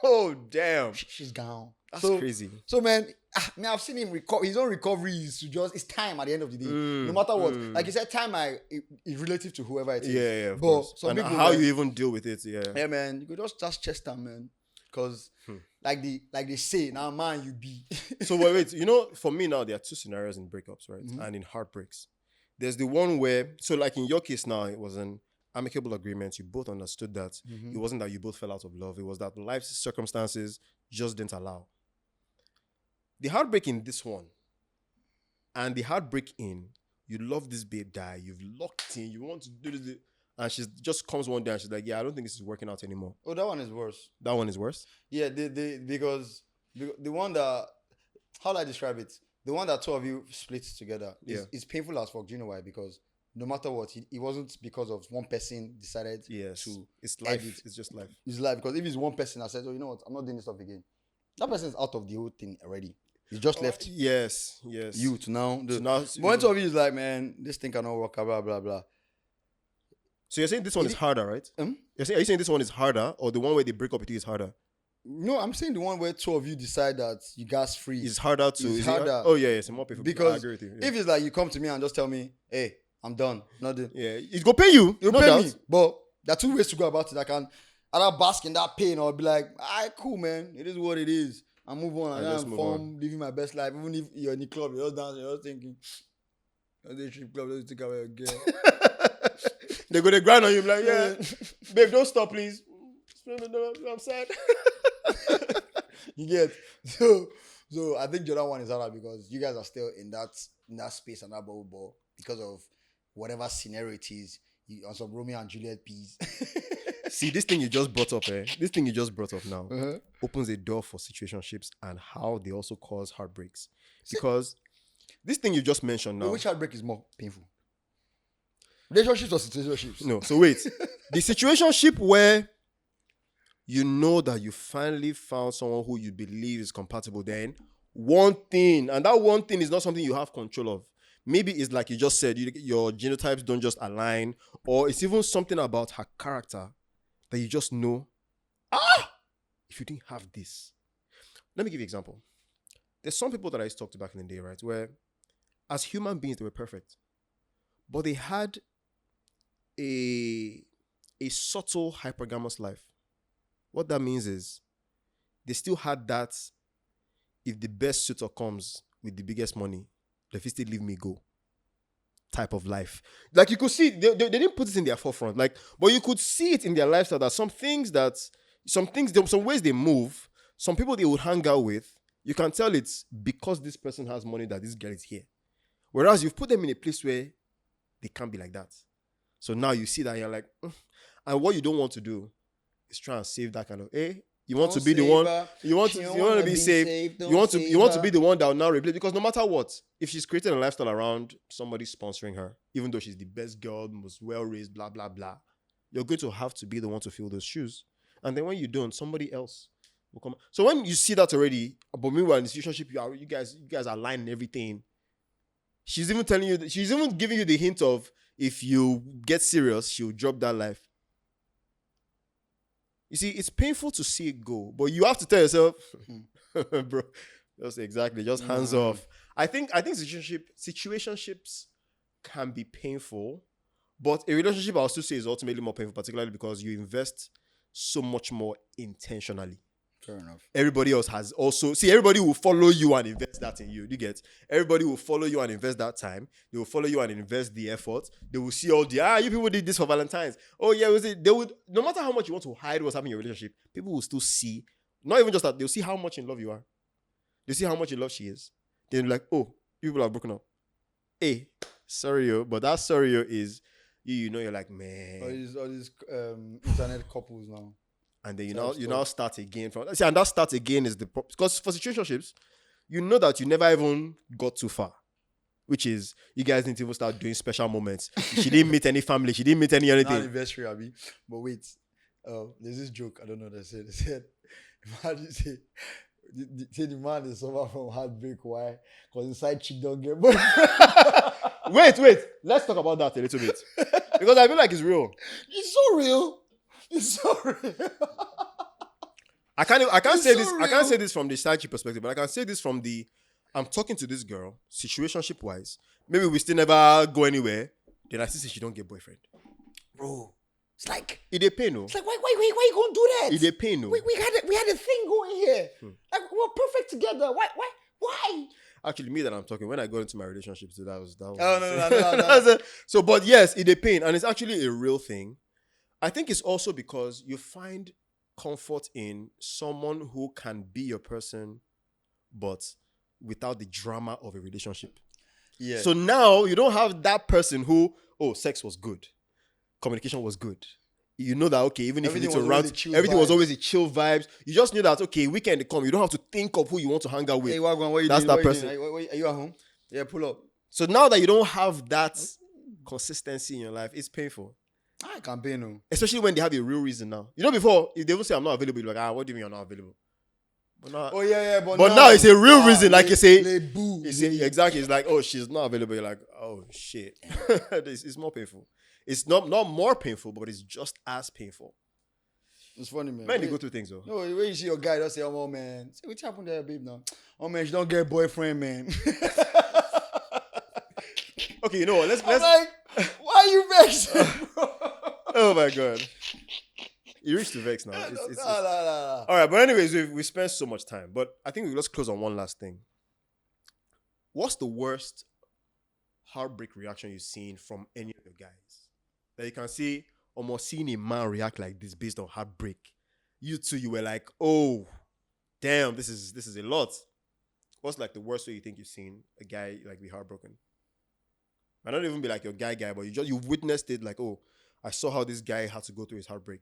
Oh, damn. She's gone. That's crazy. So, man, I've seen him his own recovery is to just, it's time at the end of the day. No matter what. Like you said, time is relative to whoever it is. Yeah, of course. And how you even deal with it, yeah. Yeah, man. You could just chest them, man. Because, like they say, now, man, you be. So, wait. For me now, there are 2 scenarios in breakups, right? Mm-hmm. And in heartbreaks. There's the one where, so like in your case now, it was an amicable agreement. You both understood that it wasn't that you both fell out of love. It was that life's circumstances just didn't allow. The heartbreak in this one and the heartbreak in you love this babe die, you've locked in, you want to do this, and she just comes one day and she's like, yeah, I don't think this is working out anymore. Oh, that one is worse. That one is worse? Yeah, because the one that, how do I describe it? The one that 2 of you split together is painful as fuck. Do you know why? Because no matter what, it wasn't because of one person decided to. It's life. It's just life. It's life. Because if it's one person that said, oh, you know what, I'm not doing this stuff again. That person is out of the whole thing already. He's just left. Yes. You to now. But one of you is like, man, this thing cannot work, blah, blah, blah. So you're saying this one is harder, right? Are you saying this one is harder, or the one where they break up with you is harder? No, I'm saying the one where 2 of you decide that you guys free. It's harder to. It's harder. Oh, yeah, it's more painful. Because I agree with you. If it's like you come to me and just tell me, hey, I'm done. Nothing. Yeah, it's gonna pay you. It'll pay me. But there are 2 ways to go about it. I can either bask in that pain or be like, alright, cool, man. It is what it is. I move on. I'm living my best life. Even if you're in the club, you're just dancing, you're just thinking, They strip club, don't take away a girl. They're gonna grind on you like, yeah, babe, don't stop, please. I'm sad. You get so I think Jordan one is harder because you guys are still in that space and that bubble because of whatever scenario it is. You, on some Romeo and Juliet piece. See, this thing you just brought up, this thing you just brought up now Uh-huh. opens a door for situationships and how they also cause heartbreaks. Because this thing you just mentioned now. Wait, which heartbreak is more painful? Relationships or situationships? No, so wait. The situationship where you know that you finally found someone who you believe is compatible, then one thing, and that one thing is not something you have control of. Maybe it's like you just said, your genotypes don't just align, or it's even something about her character that you just know, if you didn't have this. Let me give you an example. There's some people that I used to talk to back in the day, right, where as human beings, they were perfect, but they had a subtle hypergamous life. What that means is they still had that, if the best suitor comes with the biggest money, they still leave me go type of life. Like you could see, they didn't put it in their forefront. Like, but you could see it in their lifestyle that some ways they move, some people they would hang out with, you can tell it's because this person has money that this girl is here. Whereas you've put them in a place where they can't be like that. So now you see that and you're like, and what you don't want to do is try and save that kind of, you want to be the one, you want to be saved, you want to be the one that will now replace, because no matter what, if she's creating a lifestyle around somebody sponsoring her, even though she's the best girl, most well-raised, blah, blah, blah, you're going to have to be the one to fill those shoes. And then when you don't, somebody else will come. So when you see that already, but meanwhile in the relationship, you guys are aligning everything. She's even giving you the hint of, if you get serious, she'll drop that life. You see, it's painful to see it go, but you have to tell yourself, bro, just hands off. I think situationships can be painful, but a relationship I'll still say is ultimately more painful, particularly because you invest so much more intentionally. Fair enough. Everybody else has also, everybody will follow you and invest that in you. You get? Everybody will follow you and invest that time. They will follow you and invest the effort. They will see all the, you people did this for Valentine's. Oh yeah, was it? They would, no matter how much you want to hide what's happening in your relationship, people will still see, not even just that, they'll see how much in love you are. They'll see how much in love she is. They'll be like, oh, people are broken up. Hey, sorry yo, but that sorry yo is, you're like, man. All these internet couples now. And then you now start again from, and that start again is because for situationships, you know that you never even got too far, which is you guys didn't even start doing special moments. She didn't meet any family. She didn't meet anything. Not anniversary, Abby. But wait, there's this joke. I don't know what they said. Imagine say the man is suffer from heartbreak. Why? Because inside chick don't get boy. Wait. Let's talk about that a little bit because I feel like it's real. It's so real. It's so real. I can't say this from the side chick perspective, but I can say this from the, I'm talking to this girl, situationship wise. Maybe we still never go anywhere. Then I see she don't get boyfriend. Bro, it's like it a pain, no? It's like why you gonna do that? It a pain, no? We had a thing going here. Like we're perfect together. Why? Actually, me that I'm talking, when I got into my relationship, so that was Oh no. So, but yes, it a pain, and it's actually a real thing. I think it's also because you find comfort in someone who can be your person, but without the drama of a relationship. Yeah. So now you don't have that person who, sex was good, communication was good. You know that, okay, even if everything you need to rant, everything was always a chill vibes. You just knew that, okay, weekend come, you don't have to think of who you want to hang out with. Hey, Wagwan, what you That's doing? that person. Are you at home? Yeah, pull up. So now that you don't have that consistency in your life, it's painful. I can't pay no. Especially when they have a real reason now. You know, before, if they will say I'm not available, you're like, what do you mean you're not available? But now, but now it's a real reason. Like you say, exactly. It's like, she's not available. You're like, oh shit. It's more painful. It's not more painful, but it's just as painful. It's funny, man. Man, they go through things though. No, when you see your guy, just say, oh man, say, what happened there, babe? Now, oh man, she don't get a boyfriend, man. Okay, you know what? Let's. Like, why are you vexing, bro? Oh my god. You reached the vex now. No. All right, but anyways, we spent so much time. But I think we let's close on one last thing. What's the worst heartbreak reaction you've seen from any of the guys? That you can see almost seeing a man react like this based on heartbreak. You two, you were like, oh, damn, this is a lot. What's like the worst way you think you've seen a guy like be heartbroken? Might not even be like your guy, but you've witnessed it. Like, oh, I saw how this guy had to go through his heartbreak.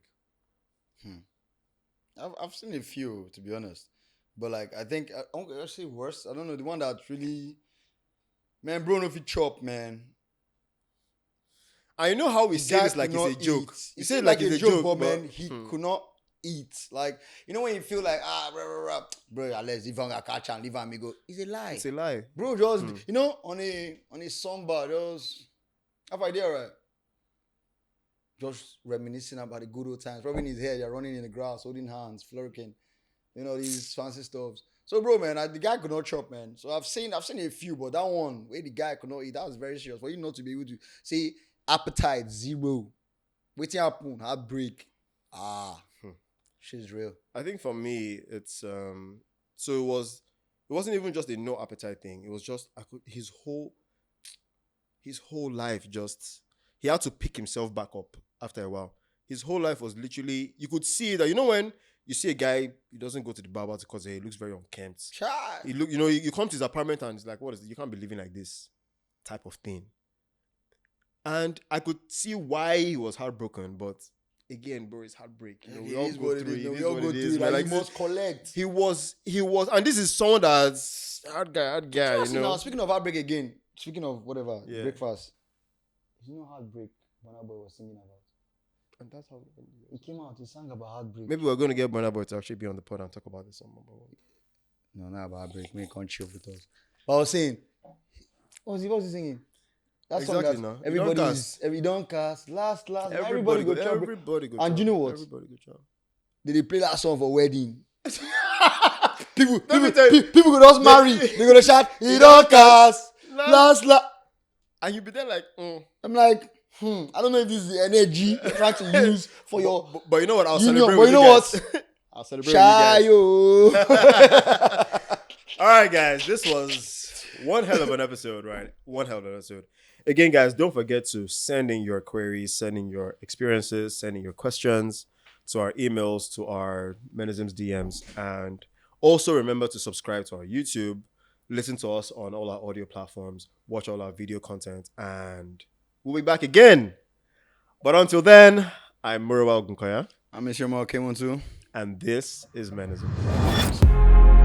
I've seen a few, to be honest, but like I think I say worse. I don't know the one that really, man, bro, no fit chop, man. I know how we The say guy this like could it's a not joke. eat. You It say it seemed like it's a joke, but man, but he could not eat. Like you know when you feel like bro, let's if I catch and leave and me go. It's a lie. it's a lie. Bro, just you know on a somber, just have idea right. Just reminiscing about the good old times. Rubbing his hair, you're running in the grass, holding hands, flirting. You know these fancy stuffs. So, bro, man, the guy could not chop, man. So I've seen a few, but that one where the guy could not eat, that was very serious. For you not to be able to say appetite zero, waiting happen, heartbreak. She's real. I think for me, it's so it wasn't even just a no appetite thing. It was just his whole life just he had to pick himself back up after a while. His whole life was literally you could see that when you see a guy he doesn't go to the barber because he looks very unkempt. Child. He look you come to his apartment and it's like what is it? You can't be living like this type of thing. And I could see why he was heartbroken, but again, bro, it's heartbreak. We all go through it. We all go through it. Like, he must collect. He was, and this is someone that's hard guy, Now, speaking of heartbreak again, speaking of whatever, Yeah. breakfast. You know heartbreak Burna Boy was singing about? and that's how He came out, he sang about heartbreak. maybe we're going to get Burna Boy to actually be on the pod and talk about this some more. No, not about heartbreak. Me can't chill with us. But I was saying, what was he singing? That song Exactly, that no. every don't cast, last, Everybody go go, chop. everybody go. And chop. you know what? Everybody go. Chop. They play that song for wedding. people Let me tell you. people go just marry. They go to shout, he don't cast, last. And you be there like, I'm like, I don't know if this is the energy you're trying to use for your but you know what? I'll union. celebrate But with you know guys. what? I'll celebrate with you guys. Shayo. All right, guys. This was one hell of an episode, right? One hell of an episode. Again, guys, don't forget to send in your queries, send in your experiences, send in your questions to our emails, to our Menisms DMs. And also remember to subscribe to our YouTube, listen to us on all our audio platforms, watch all our video content, and we'll be back again. But until then, I'm Mure Gunkoya. I'm Mr. Mark K1 too. And this is Menisms.